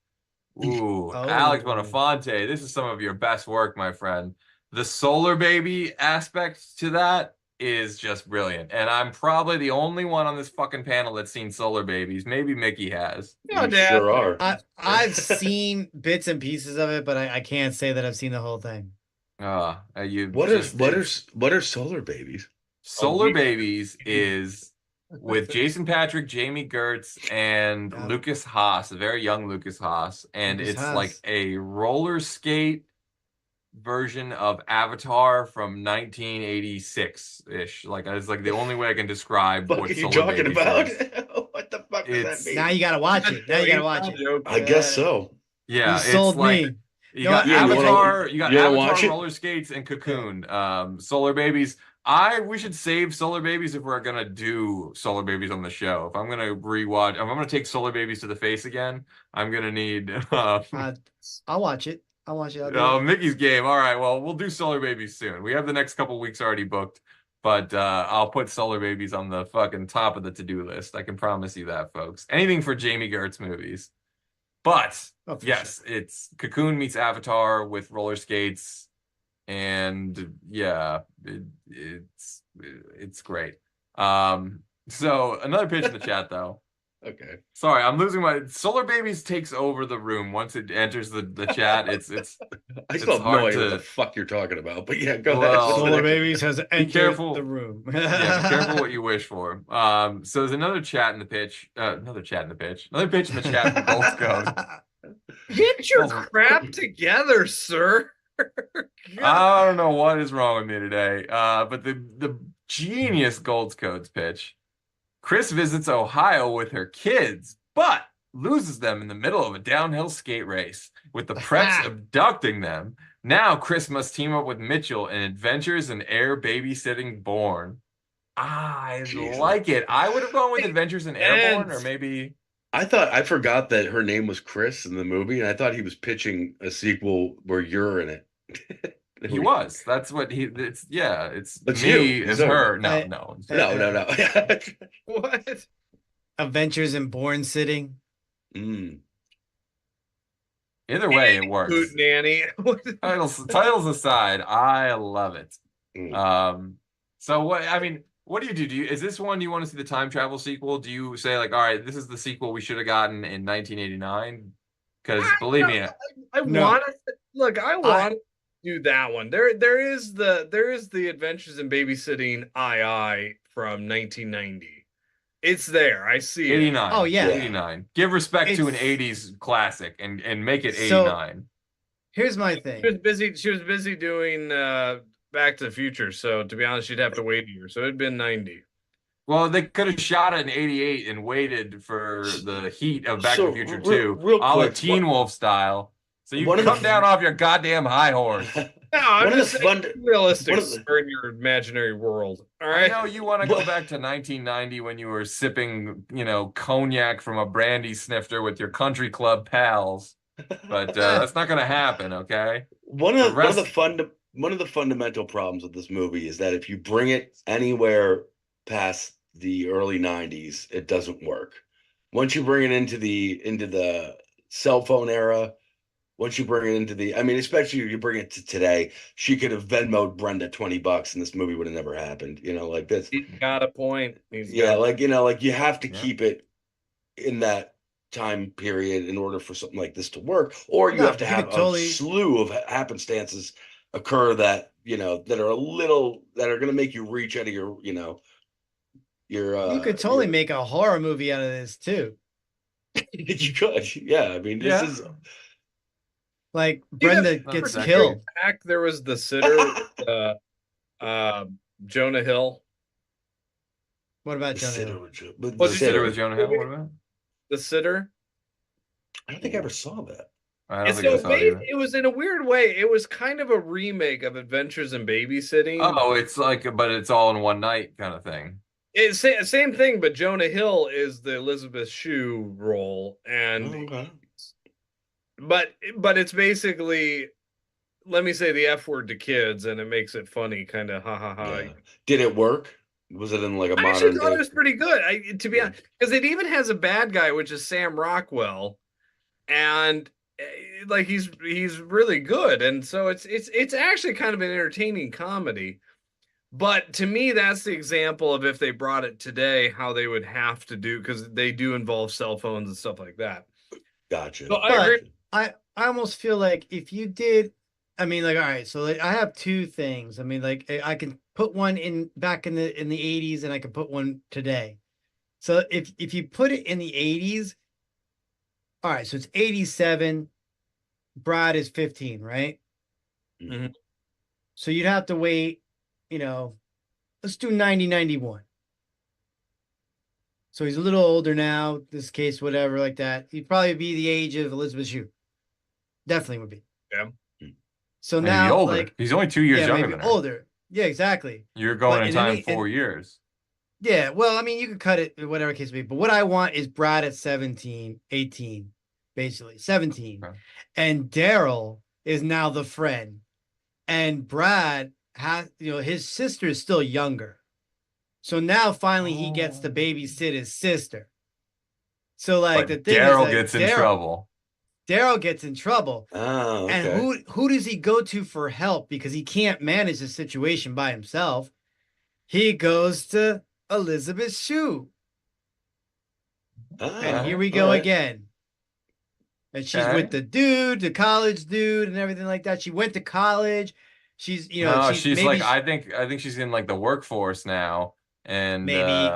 Ooh, Alex Bonafonte, this is some of your best work, my friend. The solar baby aspect to that is just brilliant. And I'm probably the only one on this fucking panel that's seen solar babies. Maybe Mickey has. Yeah, Dad. Sure are. I've seen bits and pieces of it, but I can't say that I've seen the whole thing. What are solar babies? Solar Babies is with Jason Patrick, Jamie Gertz, and Lucas Haas, a very young Lucas Haas. And it's like a roller skate version of Avatar from 1986-ish. Like, it's like the only way I can describe what you Solar talking Babies about? is. What the fuck does that mean? Now you gotta watch it. I guess so. Yeah, you sold me. You got Avatar, you got Avatar, roller skates, and Yeah. Cocoon. Solar Babies. We should save Solar Babies if we're gonna do Solar Babies on the show. If I'm gonna rewatch, if I'm gonna take Solar Babies to the face again, I'm gonna need. I'll watch it. I'll watch it. Mickey's game. All right. Well, we'll do Solar Babies soon. We have the next couple weeks already booked, but I'll put Solar Babies on the fucking top of the to-do list. I can promise you that, folks. Anything for Jamie Gertz movies. But Oh, for yes, it's Cocoon meets Avatar with roller skates, and yeah, it's great. So another pitch in the chat though. Okay. Sorry, I'm losing my Solar Babies takes over the room once it enters the chat. It's I still have no hard idea what to- the fuck you're talking about, but yeah, go Well, ahead. What's the Solar next- Babies has entered careful. the room. Yeah, be careful what you wish for. So there's another chat in the pitch. Another pitch in the chat from Gold's Code. Get your Oh. crap together, sir. I don't know what is wrong with me today. But the genius Gold's Codes pitch. Chris visits Ohio with her kids, but loses them in the middle of a downhill skate race, with the preps abducting them. Now Chris must team up with Mitchell in Adventures in Air Babysitting Born. I Jesus. like it. I would have gone with Adventures in Airborne, or maybe... I forgot that her name was Chris in the movie, and I thought he was pitching a sequel where you're in it. He was. That's what he... It's That's me you. as So- her. No. No. What? Adventures in Born Sitting. Either way, it works. Boot nanny. Titles aside, I love it. So what do you do? Is this one you want to see the time travel sequel? Do you say like, all right, this is the sequel we should have gotten in 1989? Because believe me, I want to do that one. There is the Adventures in Babysitting II from 1990. It's there. I see it. 89. Oh, yeah. 89. Give respect to an 80s classic and make it 89. Here's my thing. She was busy doing Back to the Future, so to be honest, she'd have to wait a year. So it'd been 90. Well, they could have shot it in 88 and waited for the heat of Back to the Future 2, real a la quick, Teen Wolf style. So you one can of come the- down off your goddamn high horse. No, I'm One of just the saying fun- realistic one of the- sir, in your imaginary world. All I right. know you want to go back to 1990 when you were sipping, cognac from a brandy snifter with your country club pals, but that's not going to happen. Okay. One of the fundamental problems with this movie is that if you bring it anywhere past the early 90s, it doesn't work. Once you bring it into the cell phone era, once you bring it into especially if you bring it to today, she could have Venmoed Brenda $20 and this movie would have never happened. Like this. He's got a point. You have to keep it in that time period in order for something like this to work, or you have to have a slew of happenstances occur that that are going to make you reach out of your you could totally make a horror movie out of this too. You could, yeah. This is like Brenda gets killed. Back there was the sitter, Jonah Hill. What about Jonah Hill? The sitter with Jonah Hill. What about the sitter? I don't think I ever saw that. It was in a weird way. It was kind of a remake of Adventures in Babysitting. Oh, it's but it's all in one night kind of thing. It's same thing, but Jonah Hill is the Elizabeth Shue role, and but it's basically, let me say the F word to kids, and it makes it funny, kind of ha ha ha. Yeah. Did it work? Was it in like a modern? I actually thought it was pretty good. To be honest, because it even has a bad guy, which is Sam Rockwell, and like he's really good, and so it's actually kind of an entertaining comedy. But to me, that's the example of if they brought it today, how they would have to do, because they do involve cell phones and stuff like that. Gotcha. So I agree. I almost feel like if you did, all right, so I have two things. I can put one back in the 80s, and I can put one today. So if you put it in the 80s, all right, so it's 87. Brad is 15, right? Mm-hmm. So you'd have to wait, let's do 91. So he's a little older now, this case, whatever, like that. He'd probably be the age of Elizabeth Shue. Definitely would be. Yeah. So Maybe now, older. He's only 2 years younger than her. Older. Yeah, exactly. You're going in time 4 years. Yeah, well, you could cut it, whatever case may be. But what I want is Brad at 17, 18, basically 17. Okay. And Daryl is now the friend. And Brad has, his sister is still younger. So now finally he gets to babysit his sister. So like but the thing Daryl is, gets in trouble. Daryl gets in trouble. Oh, okay. And who does he go to for help? Because he can't manage the situation by himself. He goes to Elizabeth Shue. And here we go again. And she's with the dude, the college dude, and everything like that. She went to college. She's, you know, she's like, I think she's in like the workforce now, and maybe,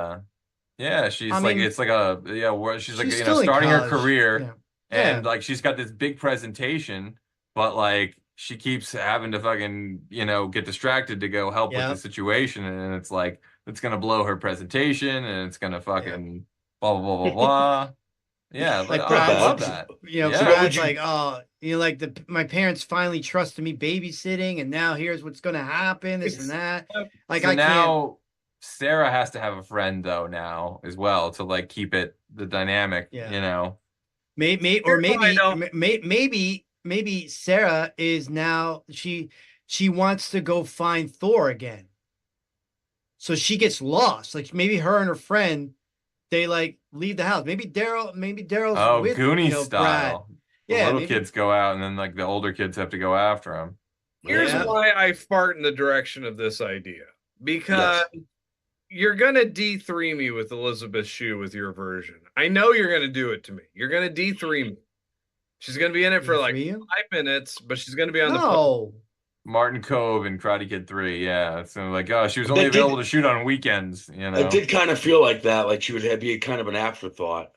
yeah, she's I like, mean, it's like she's like, she's you know, still in starting her college. career, Yeah. and like she's got this big presentation, but like she keeps having to fucking, you know, get distracted to go help with the situation, and it's like it's gonna blow her presentation, and it's gonna fucking blah blah blah blah blah. Yeah, like I love that. You know, Brad's like, oh, you know, like my parents finally trusted me babysitting, and now here's what's gonna happen, this and that. Like, so I now can't. Sarah has to have a friend though now as well to like keep it the dynamic, you know. Maybe Sarah is now she wants to go find Thor again. So she gets lost. Like maybe her and her friend, they like leave the house. Maybe Daryl's with Goonies style. Brad. The Yeah, little kids go out, and then like the older kids have to go after him. Here's why I fart in the direction of this idea. Because you're gonna D3 me with Elizabeth Shue with your version. I know you're gonna do it to me. You're gonna D3 me. She's gonna be in it for like 5 minutes, but she's gonna be on the Martin Cove and Karate Kid 3, yeah. So like, oh, she was only available to shoot on weekends, you know. It did kind of feel like that, like she would be kind of an afterthought,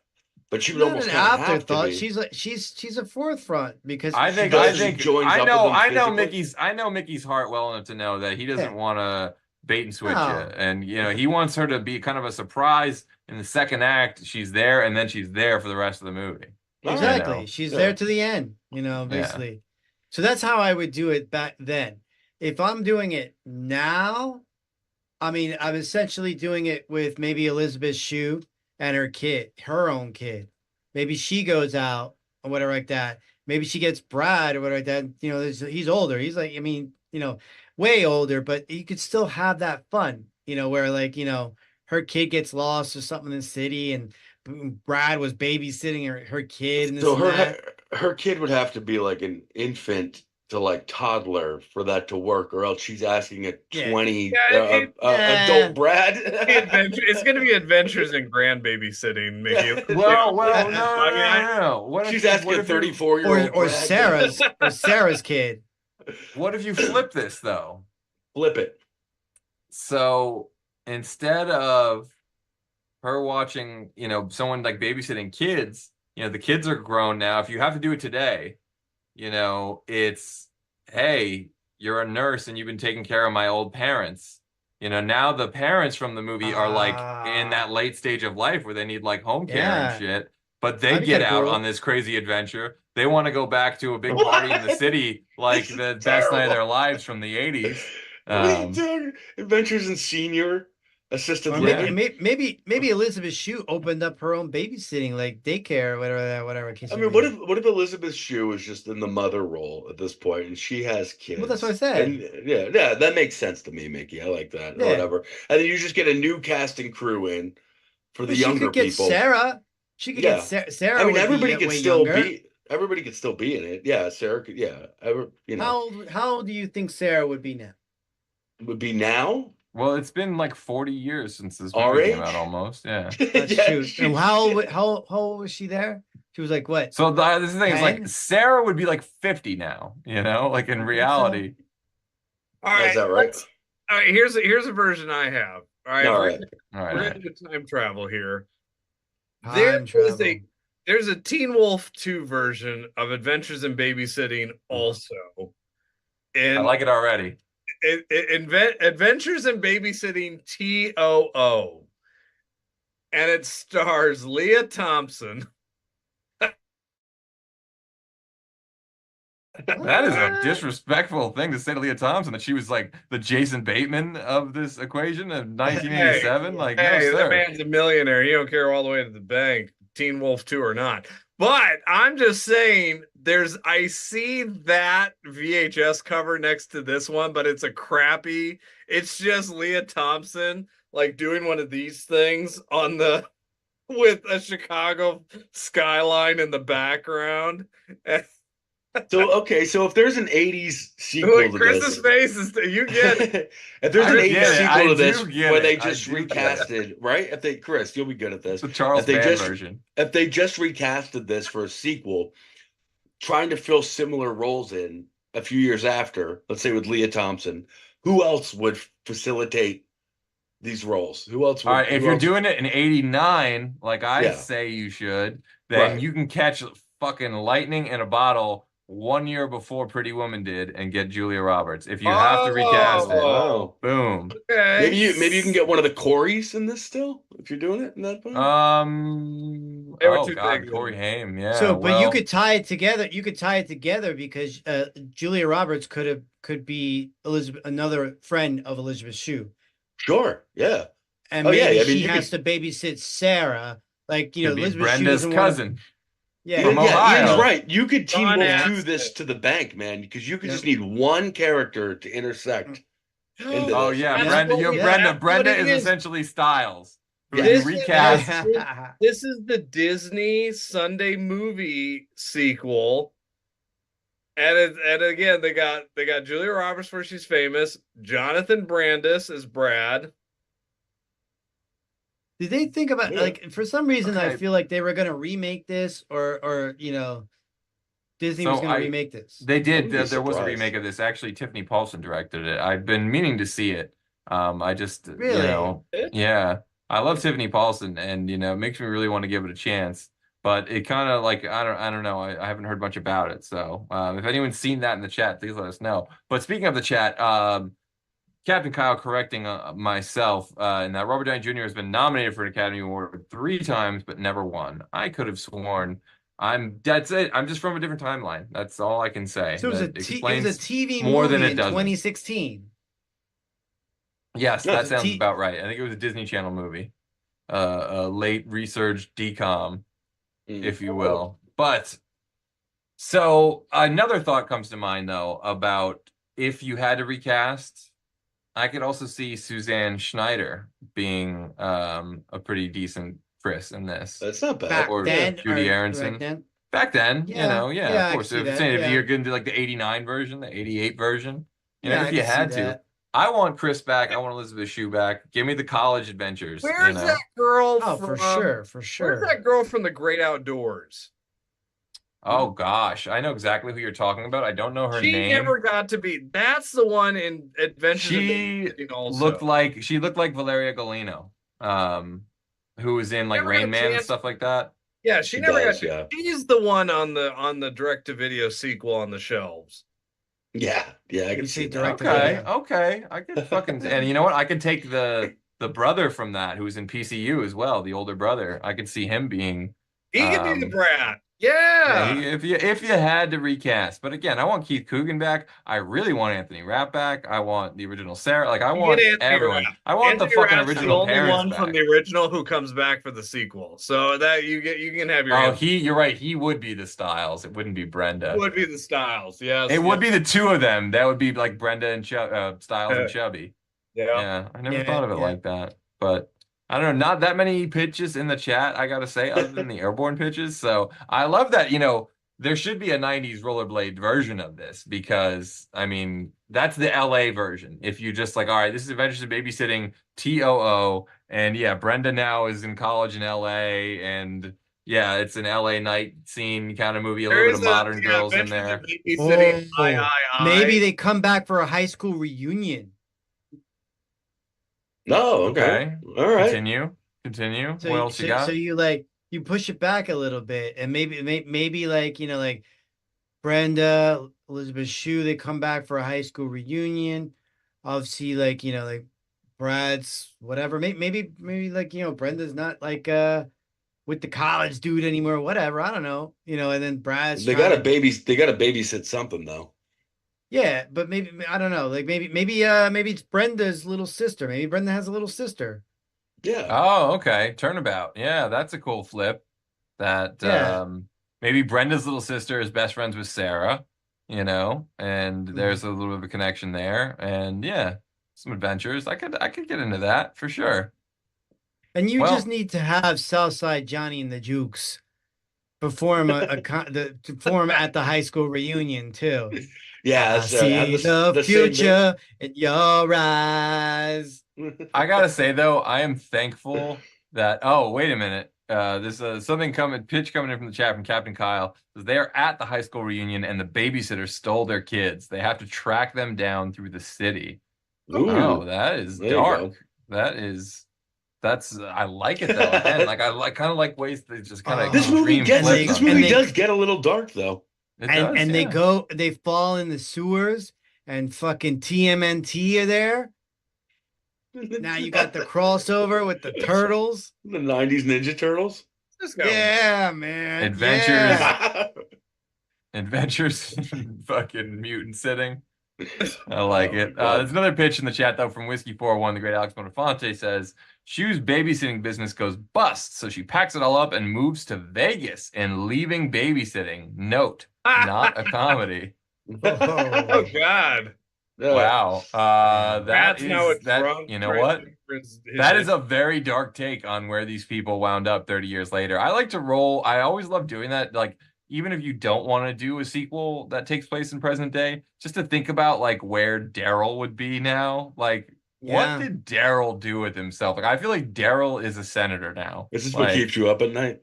but she would almost kind of have to be. She's a forefront because I know Mickey's heart well enough to know that he doesn't want to bait and switch it, and you know he wants her to be kind of a surprise in the second act. She's there, and then she's there for the rest of the movie. Exactly, you know? she's there to the end, you know, basically. So that's how I would do it back then. If I'm doing it now, I mean, I'm essentially doing it with maybe Elizabeth Shue and her kid, her own kid. Maybe she goes out or whatever like that. Maybe she gets Brad or whatever like that. You know, he's older. He's like, I mean, you know, way older, but you could still have that fun, you know, where like, you know, her kid gets lost or something in the city and Brad was babysitting her kid. And so her kid would have to be like an infant to like toddler for that to work, or else she's asking a 20 adult Brad. It's going to be Adventures in Grand Babysitting, Mickey. No. What she's asking a 34-year-old or Sarah's kid. What if you flip this though? Flip it. So instead of her watching, you know, someone like babysitting kids, you know, the kids are grown now. If you have to do it today, you know, it's, hey, you're a nurse and you've been taking care of my old parents. You know, now the parents from the movie are like in that late stage of life where they need like home care and shit. But they get out on this crazy adventure. They want to go back to a big party in the city, like the best night of their lives from the 80s. Adventures in Senior Assisted living. Maybe Elizabeth Shue opened up her own babysitting, like daycare, whatever. I mean, what if Elizabeth Shue is just in the mother role at this point, and she has kids? Well, that's what I said. And yeah, that makes sense to me, Mickey. I like that. Or whatever. And then you just get a new casting crew in for the younger people. Sarah. She could get Sarah. I mean, everybody could still be. Everybody could still be in it. Yeah, Sarah could. Yeah, you know. How old do you think Sarah would be now? Would be now? Well, it's been like 40 years since this movie came out, almost. Yeah. That's true. And how old was she there? She was like what? So this thing is like Sarah would be like 50 now. You know, like in reality. All right, is that right? All right. Here's a version I have. All right. All right. We're gonna do time travel here. There's a Teen Wolf 2 version of Adventures in Babysitting also. And I like it already. Adventures in Babysitting TOO. And it stars Leah Thompson. That is a disrespectful thing to say to Leah Thompson, that she was like the Jason Bateman of this equation in 1987. No, that man's a millionaire. He don't care all the way to the bank, Teen Wolf 2 or not. But I'm just saying, I see that VHS cover next to this one, but it's it's just Leah Thompson like doing one of these things on the with a Chicago skyline in the background. So if there's an 80s sequel Like to Chris's this, face is you get it. if there's an 80s sequel to this where they I just do get recasted, right? Chris, you'll be good at this. The Charles Band version. If they just recasted this for a sequel, trying to fill similar roles in a few years after, let's say with Leah Thompson, who else would facilitate these roles? Who else would? All right, if you're doing it in 89, like I say you should, then you can catch fucking lightning in a bottle 1 year before Pretty Woman did and get Julia Roberts. If you have to recast it, boom. Okay. Maybe you can get one of the Coreys in this still if you're doing it in that point. Corey Haim, yeah. So, but you could tie it together. You could tie it together because Julia Roberts could be another friend of Elizabeth Shue. Sure, yeah. And maybe she has to babysit Sarah, like Elizabeth Brenda's cousin. Yeah, from Ohio. Ian's right. You could team both this to the bank, man, because you could just need one character to intersect. Oh yeah, Brenda is essentially Stiles. This recast. This is the Disney Sunday movie sequel. And again, they got Julia Roberts where she's famous. Jonathan Brandis is Brad. Did they think about for some reason I feel like they were gonna remake this or Disney was gonna remake this. They did. There was a remake of this. Actually, Tiffany Paulson directed it. I've been meaning to see it. I just yeah. I love Tiffany Paulson, and it makes me really want to give it a chance. But it kind of I don't know. I haven't heard much about it. So if anyone's seen that in the chat, please let us know. But speaking of the chat, Captain Kyle correcting myself, and that Robert Downey Jr. has been nominated for an Academy Award 3 times, but never won. I could have sworn. That's it. I'm just from a different timeline. That's all I can say. So it was a TV movie in 2016. Yes, that sounds about right. I think it was a Disney Channel movie, a late research decom, if you will. But so another thought comes to mind though about if you had to recast. I could also see Suzanne Schneider being a pretty decent Chris in this. That's not bad. Or Judy Aronson. Back then, of course. If you're going to do like the 89 version, the 88 version, if you had to. I want Chris back. I want Elizabeth Shue back. Give me the college adventures. Where's that girl from? For sure. Where's that girl from The Great Outdoors? Oh gosh, I know exactly who you're talking about. I don't know her name. She never got to be. That's the one in Adventures. She looked like Valeria Golino, who was in like Rain Man and stuff like that. Yeah, she never got. Yeah. She's the one on the direct to video sequel on the shelves. Yeah, I can see that. Okay, I could fucking and you know what? I could take the brother from that who was in PCU as well, the older brother. I could see him being. He could be the brat. Yeah. If you had to recast, but again, I want Keith Coogan back. I really want Anthony Rapp back. I want the original Sarah. Like I want everyone. I want Anthony the fucking Rapp's original the only one back. from the original who comes back for the sequel. So that you can have your. Oh, you're right. He would be the Stiles. It wouldn't be Brenda. It would be the Stiles. Yes. It would be the two of them. That would be like Brenda and Stiles and Chubby. Yeah. I never thought of it like that, but. I don't know, not that many pitches in the chat, I gotta say, other than the airborne pitches. So I love that, there should be a 90s rollerblade version of this because, I mean, that's the LA version. If you just all right, this is Adventures in Babysitting TOO. And yeah, Brenda now is in college in LA. And yeah, it's an LA night scene kind of movie, a little bit of modern girls in there. Maybe they come back for a high school reunion. No, okay. All right. Continue. So what else you got? So you push it back a little bit, and maybe like Brenda, Elizabeth Shue, they come back for a high school reunion. Obviously, like Brad's whatever. Maybe Brenda's not with the college dude anymore. Whatever, I don't know. And then Brad's they got to babysit something though. Yeah, but maybe I don't know. Like maybe it's Brenda's little sister. Maybe Brenda has a little sister. Yeah. Oh, okay. Turnabout. Yeah, that's a cool flip. Maybe Brenda's little sister is best friends with Sarah, and there's a little bit of a connection there. And yeah, some adventures. I could get into that for sure. And you Well- just need to have Southside Johnny and the Jukes perform perform at the high school reunion too. Yeah, I that's, see have the same future in your eyes. mix. I gotta say though, I am thankful that. Oh, wait a minute. There's something pitch coming in from the chat from Captain Kyle. They are at the high school reunion and the babysitter stole their kids. They have to track them down through the city. Ooh, Oh, that is there you dark. go. That's I like it though. Again, like I kind of like ways they just kind of This movie does get a little dark though. They fall in the sewers and fucking TMNT are there. Now you got the crossover with the turtles. The 90s Ninja Turtles. Yeah, man. Adventures. Yeah. Adventures in fucking mutant sitting. I like it. There's another pitch in the chat though from Whiskey 401. The great Alex Bonafonte says Shu's babysitting business goes bust, so she packs it all up and moves to Vegas and leaving babysitting. Note, not a comedy. Oh God. Wow. That's now a that, drunk you know what? his That is a very dark take on where these people wound up 30 years later. I like to roll. I always love doing that. Like, even if you don't want to do a sequel that takes place in present day, just to think about like where Daryl would be now. Like, what did Daryl do with himself? Like, I feel like Daryl is a senator now. This is what keeps you up at night.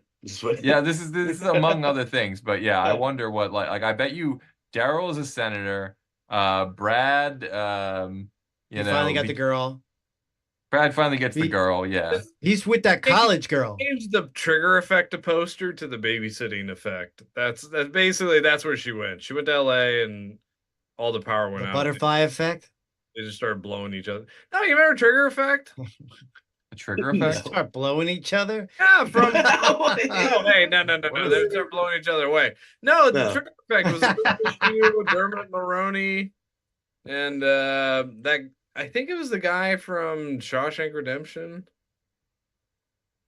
Yeah, this is among other things. But yeah, I wonder what like I bet you Daryl is a senator. Brad, you know, finally got the girl. Brad finally gets the girl. Yeah, he's with that college girl. Changed the trigger effect of poster to the babysitting effect. That's basically where she went. She went to LA and all the power went out. Butterfly effect. They just started blowing each other. No, you remember trigger effect? The trigger effect. Start blowing each other. Yeah, from no. They start blowing each other away. No, the trigger effect was Dermot Mulroney, and that I think it was the guy from Shawshank Redemption.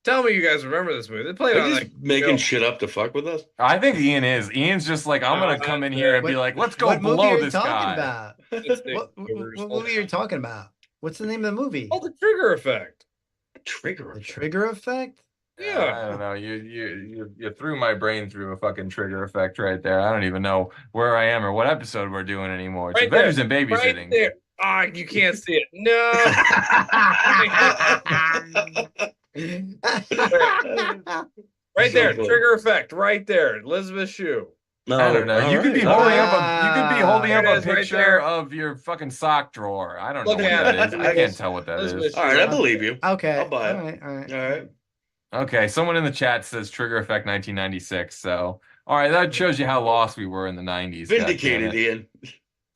Tell me you guys remember this movie. They played on like making shit up to fuck with us. I think Ian is. Ian's just like, I'm gonna come in here and be like, let's go blow this guy. About? What movie are you talking about? What's the name of the movie? Oh, the trigger effect. The trigger effect? Yeah. I don't know. You threw my brain through a fucking trigger effect right there. I don't even know where I am or what episode we're doing anymore. It's Adventures in Babysitting. Right there. Ah, you can't see it. No. Right there, trigger effect. Right there, Elizabeth Shue. No, I don't know. You could be holding up a right picture there. of your fucking sock drawer. I don't know Look what at that it. is. I can't tell what that Elizabeth is. All right, I believe you. Okay. I'll buy it. All right. All right. Okay, someone in the chat says Trigger Effect 1996. So, all right, that shows you how lost we were in the 90s. Vindicated, Ian.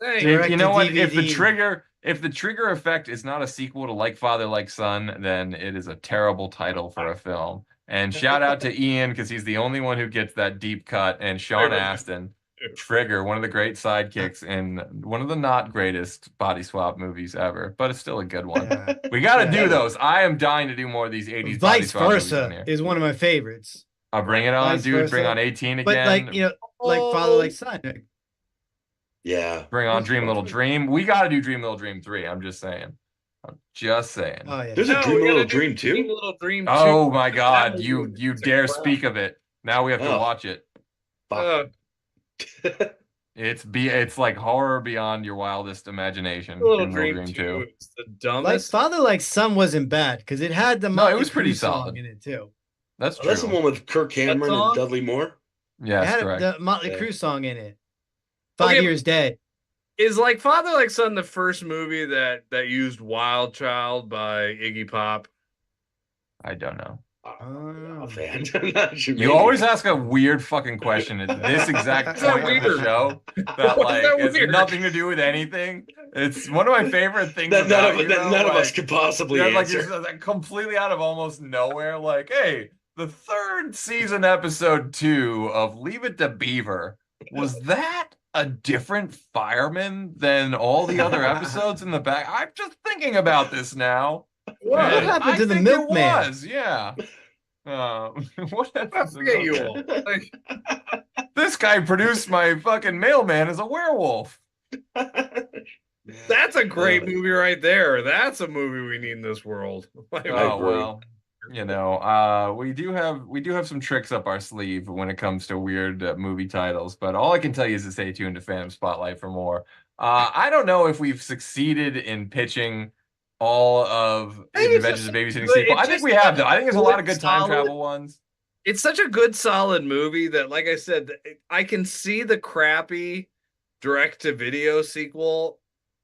Hey, You know what? Direct-to-DVD. If the Trigger Effect is not a sequel to Like Father, Like Son, then it is a terrible title for a film. And shout out to Ian because he's the only one who gets that deep cut. And Sean Astin, Trigger, one of the great sidekicks in one of the not greatest body swap movies ever, but it's still a good one. Yeah. We got to do those. I am dying to do more of these 80s body Vice swap movies on versa here. is one of my favorites. I'll bring it on, Vice dude. Bring versa. on 18 again. But like like father, like son. Yeah. Bring on Dream Little Dream. We got to do Dream Little Dream 3. I'm just saying. Oh yeah. There's a Dream Little Dream 2? Dream Little Dream 2. Oh my God! You It's dare incredible. speak of it? Now we have to Oh. watch it. It's like horror beyond your wildest imagination. Little Dream Dream 2 2. is the Like dumbest. father, like son wasn't bad because it had the No, it Motley was pretty Crue song solid. in it too. That's true. That's the one with Kirk Cameron song? and Dudley Moore. It Yes, had correct. the Motley Yeah. Crue song in it. 5 Okay, Years Dead. Is Like Father Like Son the first movie that used Wild Child by Iggy Pop? I don't know. I'm a fan. Not sure, You maybe. always ask a weird fucking question at this exact That's not point of the weird. show that Why like is that has weird? nothing to do with anything. It's one of my favorite things that about none of, you, that though, none of like- us could possibly Yeah, like answer. it's like completely out of almost nowhere. Like, hey, the third season episode 2 of Leave It to Beaver, was that a different fireman than all the other episodes in the back? I'm just thinking about this now. What And happened I to the think milkman? It was, yeah. What happened I to the forget you milkman? all. Like, This guy produced my fucking mailman as a werewolf. that's a great movie right there. That's a movie we need in this world. Like, Oh well. You know, we do have some tricks up our sleeve when it comes to weird movie titles, but all I can tell you is to stay tuned to Fandom Spotlight for more. I don't know if we've succeeded in pitching all of Adventures of Babysitting sequel. I think we have, though. I think there's a lot of good time travel ones. It's such a good, solid movie that, like I said, I can see the crappy direct-to-video sequel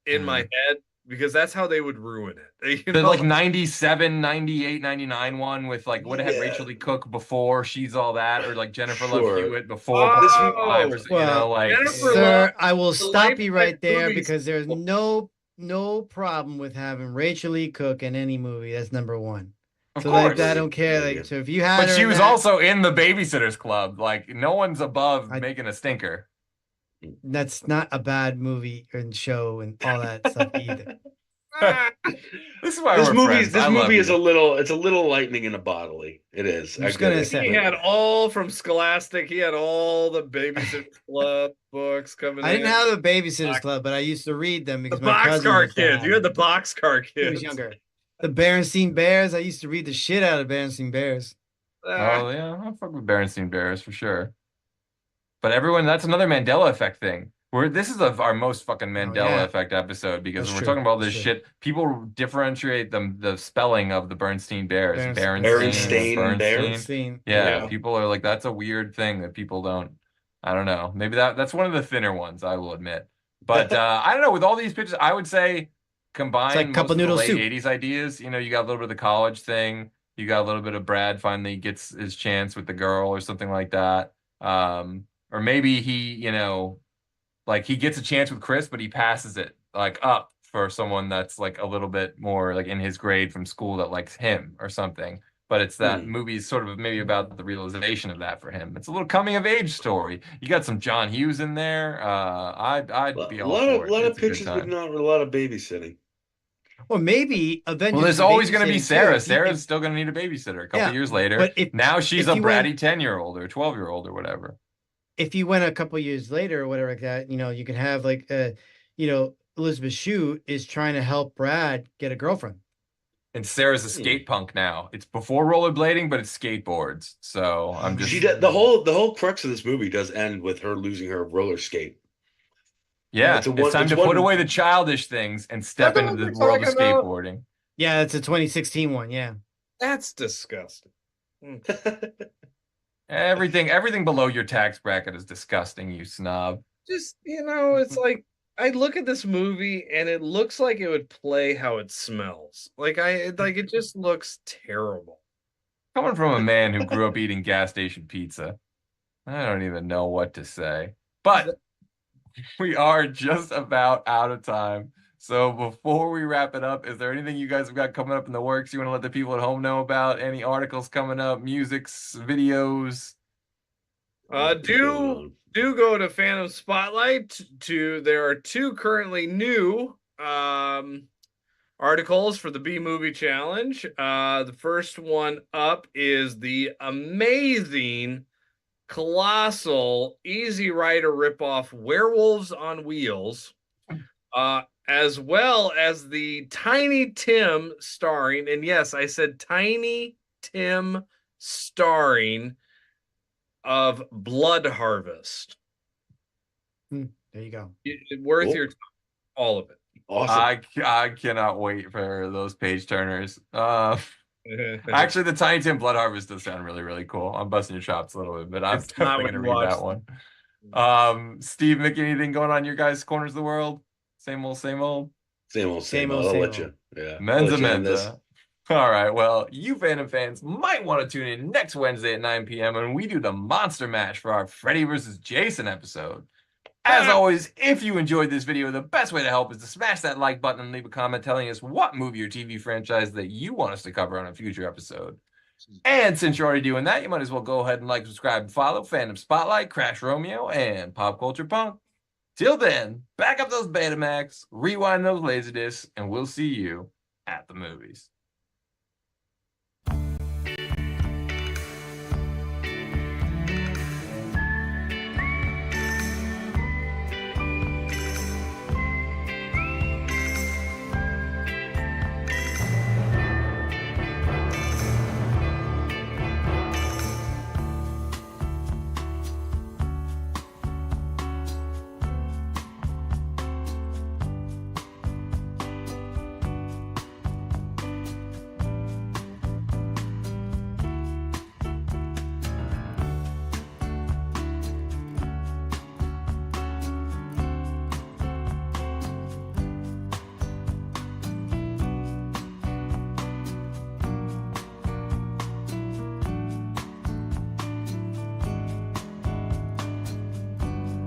in my head because that's how they would ruin it. The like 97, 98, 99 one with like what had Rachel Lee Cook before She's All That, or like Jennifer Love Hewitt before. Sir, I will stop you right there because there's no problem with having Rachel Lee Cook in any movie. That's number one. Of course, like, I don't care. Like, so if you had, but she was also in the Babysitters Club. Like, no one's above making a stinker. That's not a bad movie and show and all that stuff either. This is why this movie is a little lightning in a bottle. It is. I was gonna say he had all from Scholastic. He had all the Babysitters Club books coming. I didn't have the Babysitters Club, but I used to read them because the my cousin Boxcar Kids. You had the Boxcar Kids. He was younger. The Berenstein Bears. I used to read the shit out of Berenstein Bears. Oh yeah, I fuck with Berenstein Bears for sure. But everyone, that's another Mandela Effect thing. This is our most fucking Mandela Effect episode because we're talking about this shit. People differentiate the spelling of the Bernstein Bears. Berenstain. Yeah, people are like, that's a weird thing that people don't. I don't know. Maybe that's one of the thinner ones, I will admit. But I don't know. With all these pictures, I would say combine like most of the late 80s ideas. You know, you got a little bit of the college thing. You got a little bit of Brad finally gets his chance with the girl or something like that. Or maybe he, you know, like he gets a chance with Chris, but he passes it like up for someone that's like a little bit more like in his grade from school that likes him or something. But it's that movie is sort of maybe about the realization of that for him. It's a little coming of age story. You got some John Hughes in there. I'd be all for it. A lot of pictures, but not a lot of babysitting. Or maybe Avengers. Well, there's always going to be Sarah. Sarah's still going to need a babysitter a couple years later. But now she's a bratty 10-year-old or 12-year-old or whatever. If you went a couple years later or whatever like that, you know, you can have like, you know, Elizabeth Shue is trying to help Brad get a girlfriend. And Sarah's a skate punk now. It's before rollerblading, but it's skateboards. So I'm just the whole crux of this movie does end with her losing her roller skate. Yeah, it's time to put away the childish things and step into the world of skateboarding. Yeah, it's a 2016 one. Yeah, that's disgusting. Everything below your tax bracket is disgusting, you snob. Just, you know, it's like I look at this movie and it looks like it would play how it smells. It just looks terrible. Coming from a man who grew up eating gas station pizza, I don't even know what to say. But we are just about out of time. So before we wrap it up, is there anything you guys have got coming up in the works you want to let the people at home know about? Any articles coming up, musics, videos? Do go to Fandom Spotlight. There are 2 currently new articles for the B Movie Challenge. The first one up is the amazing, colossal, Easy Rider ripoff Werewolves on Wheels. As well as the Tiny Tim starring, and yes, I said Tiny Tim starring of Blood Harvest. There you go. Worth your time, all of it. Awesome. I cannot wait for those page turners. Actually, the Tiny Tim Blood Harvest does sound really, really cool. I'm busting your chops a little bit, but I'm definitely going to read that one. Steve, Mickey, anything going on in your guys' corners of the world? Same old. I'll let you. Yeah. Menza. All right. Well, you Fandom fans might want to tune in next Wednesday at 9 p.m. when we do the Monster Mash for our Freddy vs. Jason episode. As always, if you enjoyed this video, the best way to help is to smash that like button and leave a comment telling us what movie or TV franchise that you want us to cover on a future episode. And since you're already doing that, you might as well go ahead and like, subscribe, and follow Fandom Spotlight, Crash Romeo, and Pop Culture Punk. Till then, back up those Betamax, rewind those Laserdiscs, and we'll see you at the movies.